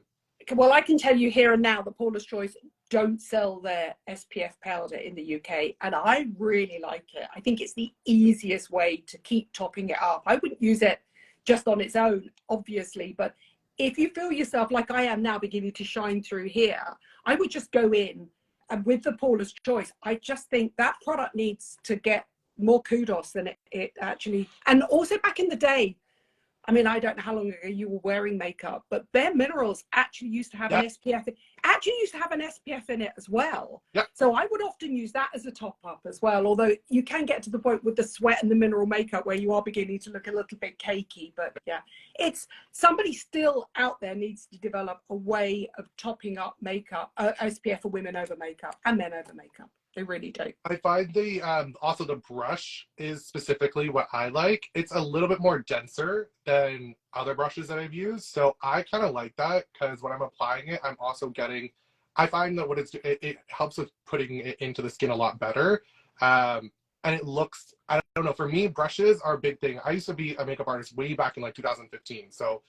Well, I can tell you here and now that Paula's Choice don't sell their SPF powder in the UK, and I really like it. I think it's the easiest way to keep topping it up. I wouldn't use it just on its own, obviously, but if you feel yourself like I am now beginning to shine through here, I would just go in, and with the Paula's Choice, I just think that product needs to get more kudos than it actually. And also back in the day, I mean, I don't know how long ago you were wearing makeup, but Bare Minerals actually used to have an SPF. Actually used to have an SPF in it as well. So I would often use that as a top up as well. Although you can get to the point with the sweat and the mineral makeup where you are beginning to look a little bit cakey. But yeah, it's somebody still out there needs to develop a way of topping up makeup, SPF for women over makeup and men over makeup. They really do. I find also the brush is specifically what I like. It's a little bit more denser than other brushes that I've used. So I kind of like that because when I'm applying it, I'm also getting, I find that it helps with putting it into the skin a lot better. And it looks, I don't know, for me, brushes are a big thing. I used to be a makeup artist way back in like 2015. So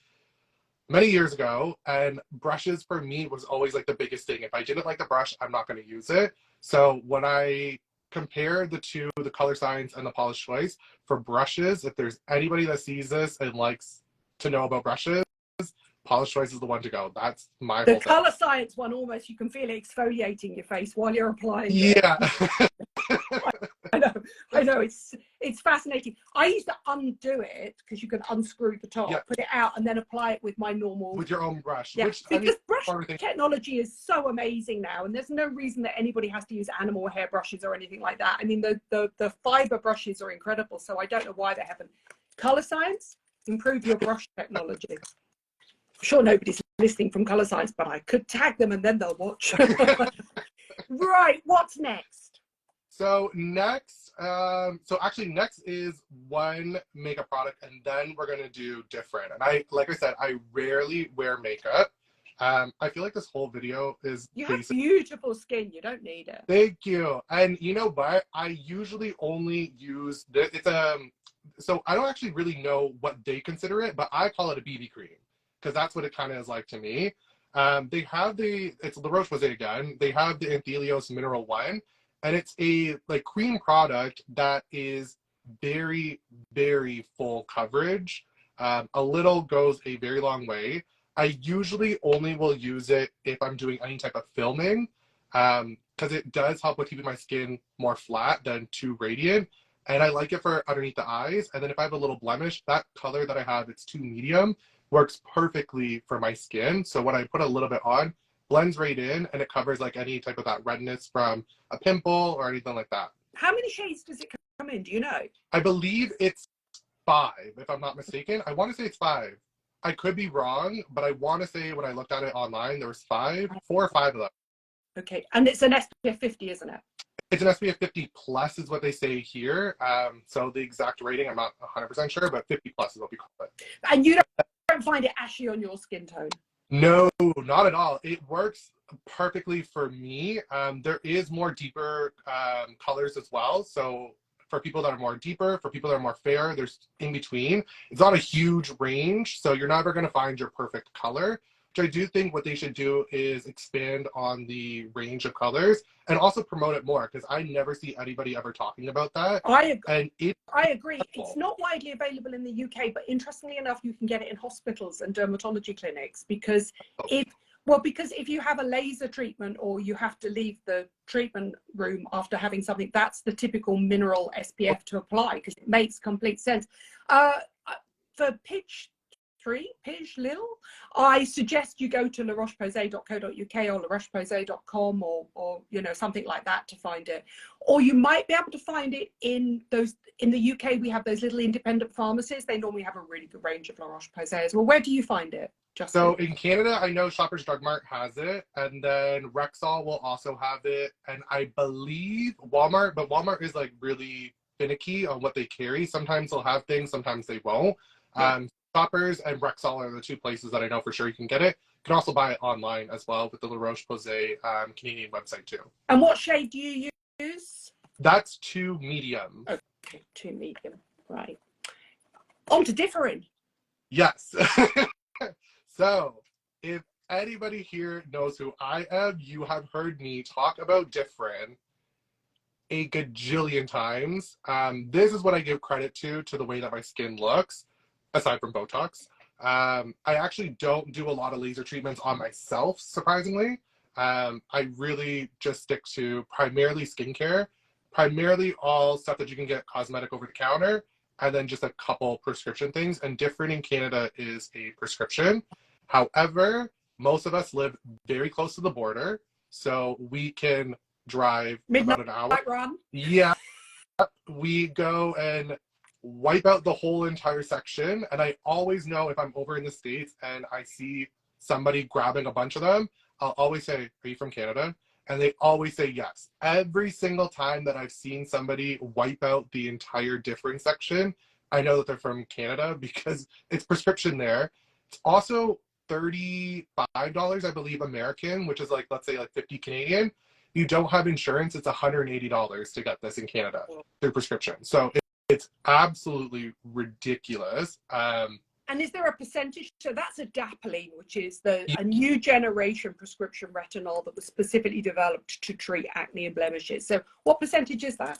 many years ago, and brushes for me was always like the biggest thing. If I didn't like the brush, I'm not going to use it. So when I compare the two, the Color Science and the Paula's Choice, for brushes, if there's anybody that sees this and likes to know about brushes, Paula's Choice is the one to go. That's my whole thing. The Color Science one, almost you can feel it exfoliating your face while you're applying it. Yeah. I know, it's fascinating. I used to undo it because you can unscrew the top, put it out, and then apply it with my normal. With your own brush. Yeah, which, because brush technology is so amazing now, and there's no reason that anybody has to use animal hair brushes or anything like that. I mean, the fiber brushes are incredible, so I don't know why they haven't. Color Science, improve your brush technology. I'm sure nobody's listening from Color Science, but I could tag them and then they'll watch. Right, what's next? So next is one makeup product, and then we're gonna do different. And like I said, I rarely wear makeup. I feel like this whole video is you have beautiful skin. You don't need it. Thank you. And you know what? I usually only use this. So I don't actually really know what they consider it, but I call it a BB cream because that's what it kind of is like to me. They have it's La Roche-Posay again. They have the Anthelios Mineral One. And it's a like cream product that is very, very full coverage. A little goes a very long way. I usually only will use it if I'm doing any type of filming, because it does help with keeping my skin more flat than too radiant. And I like it for underneath the eyes. And then if I have a little blemish, that color that I have, it's too medium, works perfectly for my skin. So when I put a little bit on, blends right in, and it covers like any type of that redness from a pimple or anything like that. How many shades does it come in? Do you know? I believe it's 5, if I'm not mistaken. I want to say it's 5. I could be wrong, but I want to say when I looked at it online, there was 4 or 5 of them. Okay, and it's an SPF 50, isn't it? It's an SPF 50 plus is what they say here. So the exact rating, I'm not 100% sure, but 50 plus is what we call it. And you don't find it ashy on your skin tone? No, not at all. It works perfectly for me. There is more deeper colors as well. So for people that are more deeper, for people that are more fair, there's in between. It's not a huge range, so you're never going to find your perfect color. Which I do think what they should do is expand on the range of colors and also promote it more, because I never see anybody ever talking about that. I agree. And I agree. It's not widely available in the UK, but interestingly enough, you can get it in hospitals and dermatology clinics because if you have a laser treatment or you have to leave the treatment room after having something, that's the typical mineral SPF to apply because it makes complete sense. For pitch Lil, I suggest you go to larocheposay.co.uk or larocheposay.com or you know, something like that to find it. Or you might be able to find it in the UK. We have those little independent pharmacies. They normally have a really good range of La Roche-Posay as well. Where do you find it, Justin? So in Canada, I know Shoppers Drug Mart has it, and then Rexall will also have it, and I believe Walmart, but Walmart is like really finicky on what they carry. Sometimes they'll have things, sometimes they won't. Yeah. Shoppers and Rexall are the 2 places that I know for sure you can get it. You can also buy it online as well with the La Roche-Posay Canadian website too. And what shade do you use? That's 2 medium. Okay, 2 medium, right. On to Differin. Yes. So if anybody here knows who I am, you have heard me talk about Differin a gajillion times. This is what I give credit to the way that my skin looks. Aside from Botox. I actually don't do a lot of laser treatments on myself, surprisingly. I really just stick to primarily skincare, primarily all stuff that you can get cosmetic over the counter, and then just a couple prescription things. And Differin in Canada is a prescription. However, most of us live very close to the border, so we can drive about an hour. Run. Yeah, we go and wipe out the whole entire section. And I always know if I'm over in the States and I see somebody grabbing a bunch of them, I'll always say, "Are you from Canada?" And they always say yes. Every single time that I've seen somebody wipe out the entire Differin section, I know that they're from Canada because it's prescription there. It's also $35, I believe, American, which is like, let's say like 50 Canadian. You don't have insurance, it's $180 to get this in Canada through prescription. So it's absolutely ridiculous. And is there a percentage? So that's adapalene, which is a new generation prescription retinol that was specifically developed to treat acne and blemishes. So what percentage is that?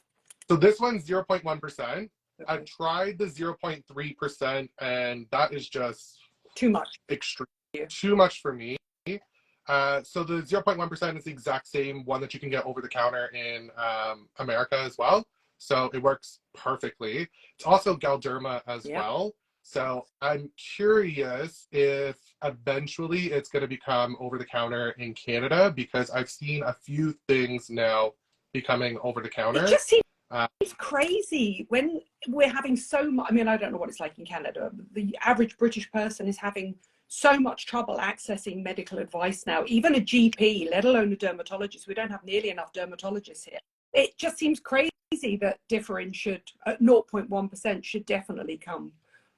So this one's 0.1%. Okay. I've tried the 0.3%, and that is just too much. Extreme. Too much for me. So the 0.1% is the exact same one that you can get over the counter in America as well. So it works perfectly. It's also Galderma as well. So I'm curious if eventually it's going to become over the counter in Canada, because I've seen a few things now becoming over the counter. It just seems crazy when we're having so much. I mean, I don't know what it's like in Canada. The average British person is having so much trouble accessing medical advice now, even a GP, let alone a dermatologist. We don't have nearly enough dermatologists here. It just seems crazy that Differin should, at 0.1%, should definitely come.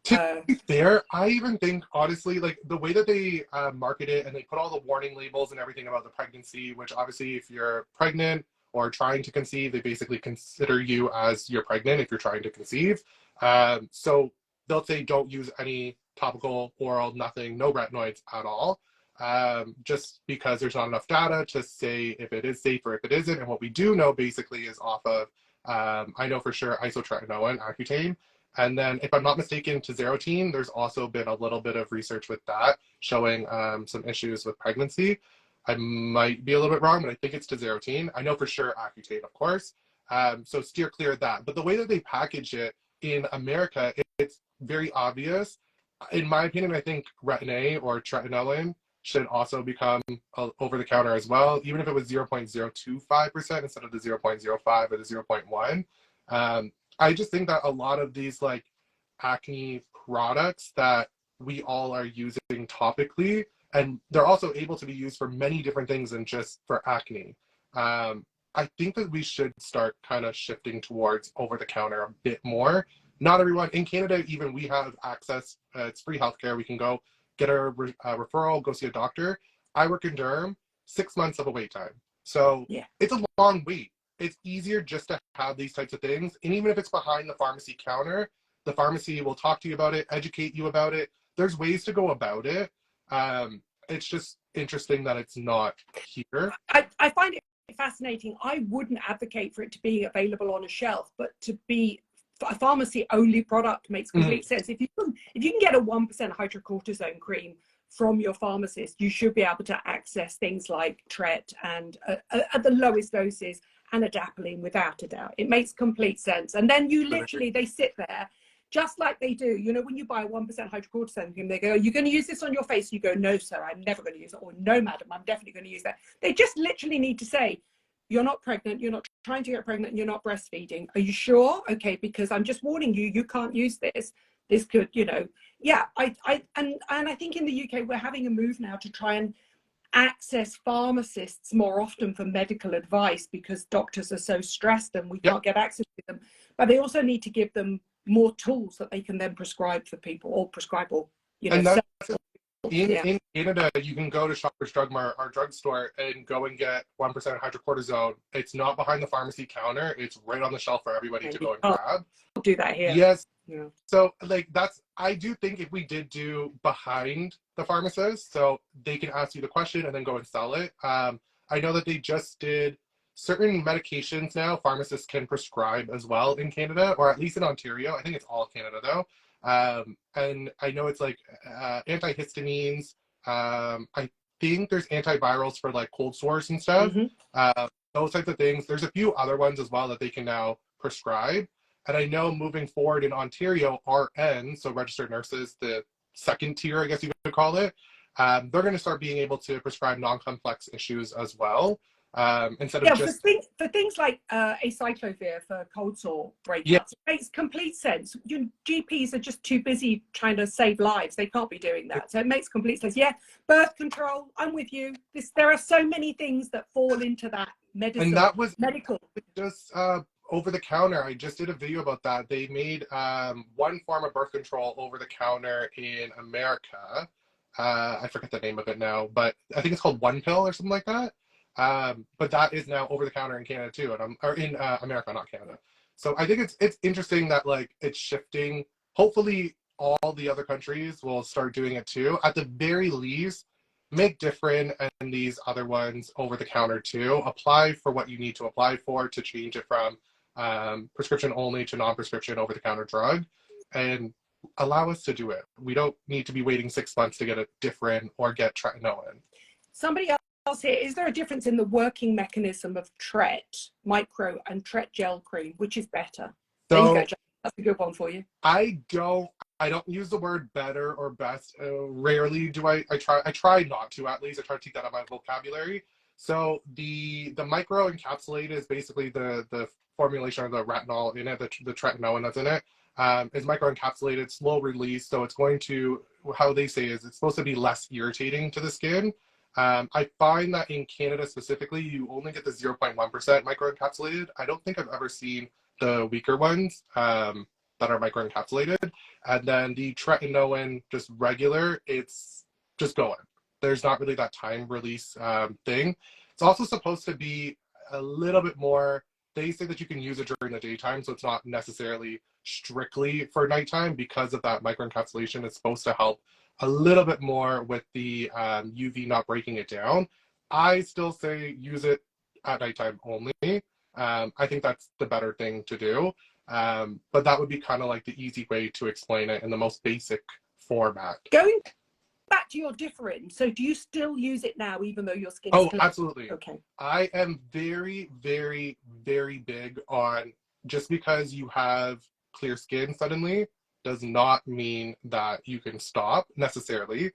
To be fair, I even think, honestly, like the way that they market it and they put all the warning labels and everything about the pregnancy, which obviously if you're pregnant or trying to conceive, they basically consider you as you're pregnant if you're trying to conceive. So they'll say don't use any topical, oral, nothing, no retinoids at all. Just because there's not enough data to say if it is safe or if it isn't. And what we do know basically is off of, I know for sure, isotretinoin, Accutane, And then, if I'm not mistaken, tazarotene, there's also been a little bit of research with that showing some issues with pregnancy. I might be a little bit wrong, but I think it's tazarotene. I know for sure Accutane, of course. So steer clear of that. But the way that they package it in America, it's very obvious. In my opinion, I think Retin-A or tretinoin should also become over the counter as well, even if it was 0.025% instead of the 0.05 or the zero point 0.1. I just think that a lot of these like acne products that we all are using topically, and they're also able to be used for many different things than just for acne. I think that we should start kind of shifting towards over the counter a bit more. Not everyone in Canada, even we have access. It's free healthcare. We can go get a referral, go see a doctor. I work in Durham, 6 months of a wait time. So Yeah. it's a long wait. It's easier just to have these types of things. And even if it's behind the pharmacy counter, the pharmacy will talk to you about it, educate you about it. There's ways to go about it. It's just interesting that it's not here. I find it fascinating. I wouldn't advocate for it to be available on a shelf, but to be a pharmacy only product makes complete sense. If you can get a 1% hydrocortisone cream from your pharmacist, you should be able to access things like Tret and at the lowest doses, and adapalene without a doubt. It makes complete sense. And then you literally, they sit there just like they do. You know, when you buy a 1% hydrocortisone cream, they go, "Are you going to use this on your face?" You go, "No, sir, I'm never going to use it." Or, "No, madam, I'm definitely going to use that." They just literally need to say, "You're not pregnant, you're not trying to get pregnant, and you're not breastfeeding. Are you sure? Okay, because I'm just warning you, you can't use this. This could, you know." Yeah, and I think in the UK, we're having a move now to try and access pharmacists more often for medical advice, because doctors are so stressed and we can't get access to them. But they also need to give them more tools that they can then prescribe for people, or prescribe, or, you know. And that's in Canada, you can go to Shoppers Drug Mart or drugstore and go and get 1% hydrocortisone. It's not behind the pharmacy counter. It's right on the shelf for everybody to go and grab. Do that here. Yes. Yeah. So like I do think if we did do behind the pharmacist, so they can ask you the question and then go and sell it. I know that they just did certain medications now, pharmacists can prescribe as well in Canada, or at least in Ontario. I think it's all Canada though. And I know it's like antihistamines. I think there's antivirals for like cold sores and stuff. Those types of things. There's a few other ones as well that they can now prescribe. And I know moving forward in Ontario, RN, so registered nurses, the second tier, I guess you could call it, they're going to start being able to prescribe non-complex issues as well. Instead of just for things like acyclovir for cold sore breakups, it makes complete sense. Your GPs are just too busy trying to save lives. They can't be doing that. So it makes complete sense. Yeah, birth control, I'm with you. There are so many things that fall into that medicine. And that was medical. Just over the counter. I just did a video about that. They made one form of birth control over the counter in America. I forget the name of it now, but I think it's called One Pill or something like that. But that is now over the counter in Canada too, or in America, not Canada. So I think it's interesting that like it's shifting. Hopefully, all the other countries will start doing it too. At the very least, make Differin and these other ones over the counter too. Apply for what you need to apply for to change it from prescription only to non-prescription over the counter drug, and allow us to do it. We don't need to be waiting 6 months to get a Differin or get tretinoin. Somebody else here, is there a difference in the working mechanism of Tret micro and Tret gel cream? Which is better? So, there you go, Jack. That's a good one for you. I don't use the word better or best. Rarely do I try not to, at least. I try to take that out of my vocabulary. So the micro encapsulated is basically the formulation of the retinol in it, the tretinoin that's in it, is micro encapsulated, slow release. So it's going to, how they say is it's supposed to be less irritating to the skin. I find that in Canada specifically, you only get the 0.1% micro encapsulated. I don't think I've ever seen the weaker ones that are micro encapsulated. And then the tretinoin, just regular, it's just going. There's not really that time release thing. It's also supposed to be a little bit more, they say that you can use it during the daytime, so it's not necessarily strictly for nighttime because of that microencapsulation. It's supposed to help a little bit more with the UV not breaking it down. I still say use it at nighttime only. I think that's the better thing to do. But that would be kind of like the easy way to explain it in the most basic format. Going back to your Differin, so do you still use it now, even though your skin is Oh, clear? absolutely. Okay. I am very, very, very big on, just because you have clear skin suddenly does not mean that you can stop necessarily.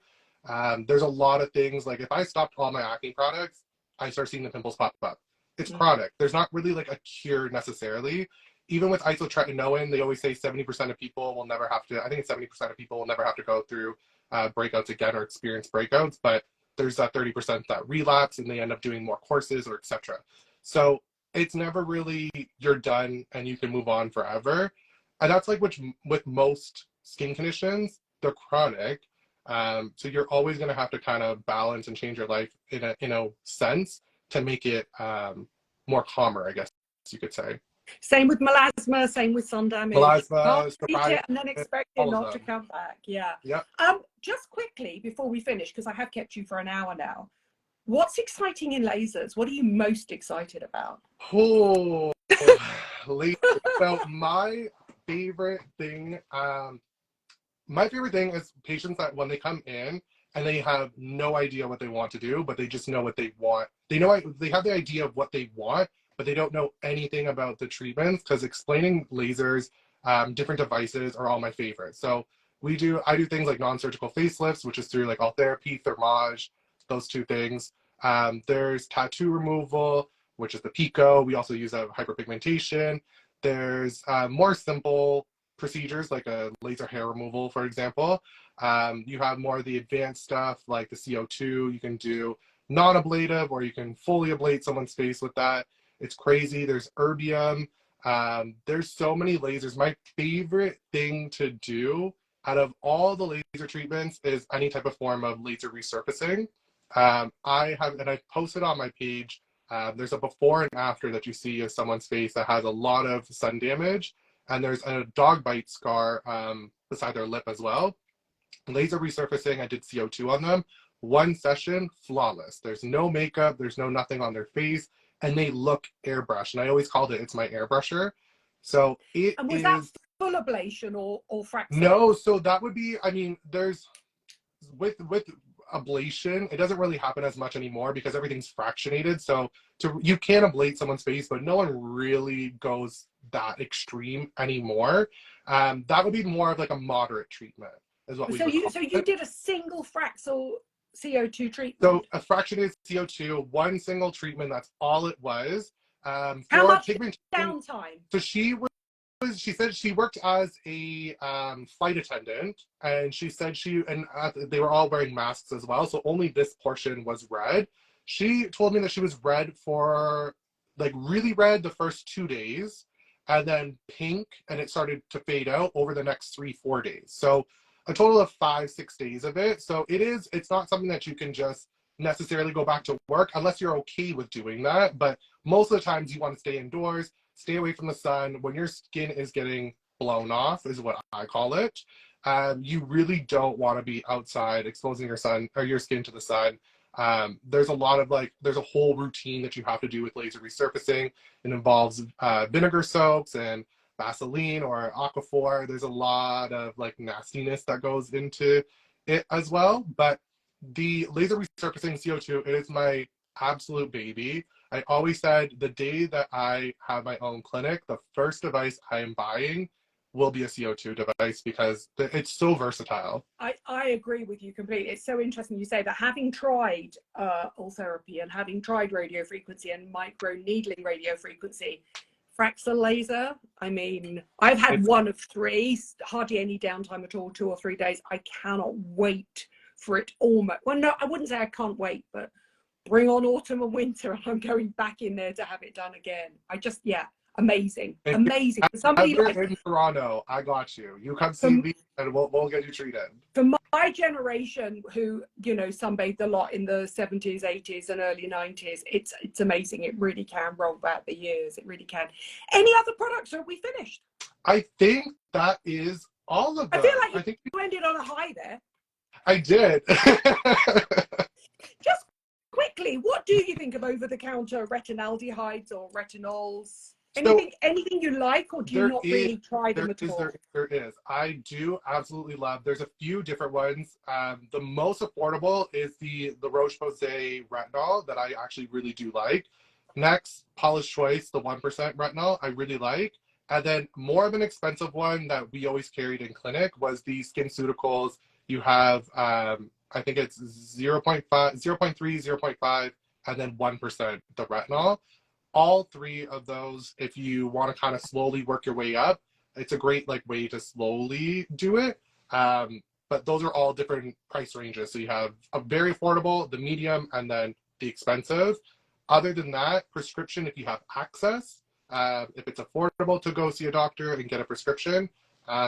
There's a lot of things, like if I stopped all my acne products, I start seeing the pimples pop up. It's chronic. There's not really like a cure necessarily. Even with isotretinoin, they always say 70% of people will never have to, I think it's 70% of people will never have to go through breakouts again or experience breakouts, but there's that 30% that relapse and they end up doing more courses or etc. So it's never really you're done and you can move on forever. And that's like which with most skin conditions, they're chronic. So you're always going to have to kind of balance and change your life in a sense to make it more calmer, I guess you could say. Same with melasma, same with sun damage. Melasma, Can't treat it and then expect it not to come back. Yeah. Yep. Just quickly before we finish, because I have kept you for an hour now. What's exciting in lasers? What are you most excited about? Oh, lasers. So my favorite thing is patients that when they come in and they have no idea what they want to do, but they just know what they want. They have the idea of what they want, but they don't know anything about the treatments, because explaining lasers, different devices are all my favorites. So I do things like non-surgical facelifts, which is through like all therapy, thermage, those two things. There's tattoo removal, which is the pico. We also use hyperpigmentation. There's more simple procedures like a laser hair removal, for example. You have more of the advanced stuff like the CO2. You can do non-ablative, or you can fully ablate someone's face with that. It's crazy. There's erbium. There's so many lasers. My favorite thing to do out of all the laser treatments is any type of form of laser resurfacing. I've posted on my page, there's a before and after that you see of someone's face that has a lot of sun damage, and there's a dog bite scar beside their lip as well. Laser resurfacing, I did CO2 on them. One session, flawless. There's no makeup, there's no nothing on their face, and they look airbrushed. And I always called it's my airbrusher. So And was that full ablation or fracture? No, so that would be, there's with ablation, it doesn't really happen as much anymore because everything's fractionated. So you can ablate someone's face, but no one really goes that extreme anymore. That would be more of like a moderate treatment, is what we would call it. So you did a single fractal CO2 treatment? So a fractionated CO2, one single treatment, that's all it was. How much downtime? So she said she worked as a flight attendant, and she said they were all wearing masks as well, so only this portion was red. She told me that she was red for like really red the first 2 days, and then pink, and it started to fade out over the next 3-4 days. So a total of 5-6 days of it. So it's not something that you can just necessarily go back to work unless you're okay with doing that. But most of the times you want to stay indoors, stay away from the sun. When your skin is getting blown off, is what I call it. You really don't want to be outside exposing your skin to the sun. There's a whole routine that you have to do with laser resurfacing. It involves vinegar soaps and Vaseline or Aquaphor. There's a lot of like nastiness that goes into it as well. But the laser resurfacing CO2, it is my absolute baby. I always said the day that I have my own clinic, the first device I am buying will be a CO2 device because it's so versatile. I agree with you completely. It's so interesting you say that. Having tried all therapy and having tried radiofrequency and micro needling radiofrequency, fractal laser, I've had one of 3, hardly any downtime at all, 2 or 3 days. I cannot wait for it almost. Well, no, I wouldn't say I can't wait, but bring on autumn and winter and I'm going back in there to have it done again. Amazing. Amazing. Somebody in Toronto, I got you. You come see me and we'll get you treated. For my generation who, sunbathed a lot in the 70s, 80s and early 90s, it's amazing. It really can roll back the years. It really can. Any other products? Are we finished? I think that is all of them. I think you ended on a high there. I did. Just quickly, what do you think of over-the-counter retinaldehydes or retinols? Anything you like, or do you not really try them at all? There is. I do absolutely love. There's a few different ones. The most affordable is the Roche-Posay retinol that I actually really do like. Next, Paula's Choice, the 1% retinol, I really like. And then more of an expensive one that we always carried in clinic was the SkinCeuticals. You have, I think it's 0.5, 0.3, 0.5, and then 1%, the retinol. All three of those, if you want to kind of slowly work your way up, it's a great like way to slowly do it. But those are all different price ranges. So you have a very affordable, the medium, and then the expensive. Other than that, prescription, if you have access, if it's affordable to go see a doctor and get a prescription,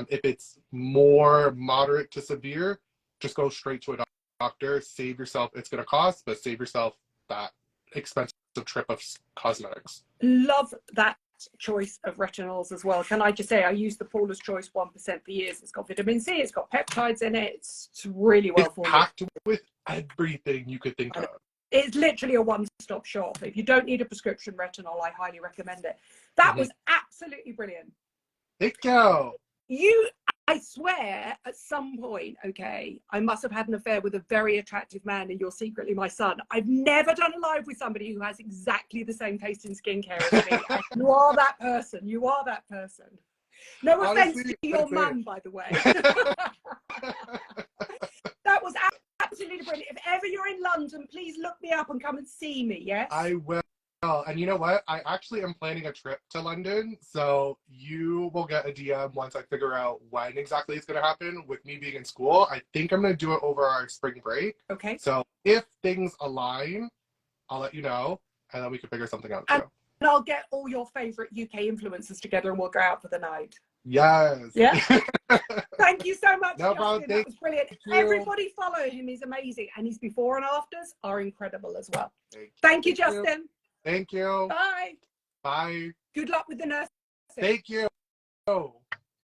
if it's more moderate to severe, just go straight to a doctor. Save yourself, it's going to cost, but save yourself that expensive trip of cosmetics. Love that choice of retinols as well. Can I just say, I use the Paula's Choice 1% for years. It's got vitamin C, it's got peptides in it. It's really well formulated. Packed with everything you could think of. It's literally a one-stop shop. If you don't need a prescription retinol, I highly recommend it. That was absolutely brilliant. Thank you. I swear, at some point, okay, I must have had an affair with a very attractive man and you're secretly my son. I've never done a live with somebody who has exactly the same taste in skincare as me. You are that person. You are that person. No offense to your mum, by the way. That was absolutely brilliant. If ever you're in London, please look me up and come and see me, yes? I will. And you know what? I actually am planning a trip to London, so you will get a DM once I figure out when exactly it's going to happen. With me being in school, I think I'm going to do it over our spring break. Okay. So if things align, I'll let you know, and then we can figure something out too. And I'll get all your favorite UK influencers together and we'll go out for the night. Yes. Yeah. Thank you so much, no Justin. problem. That was brilliant. Everybody follow him. He's amazing. And his before and afters are incredible as well. Thank you, Justin. Thank you. Bye. Bye. Good luck with the nurse. Thank you.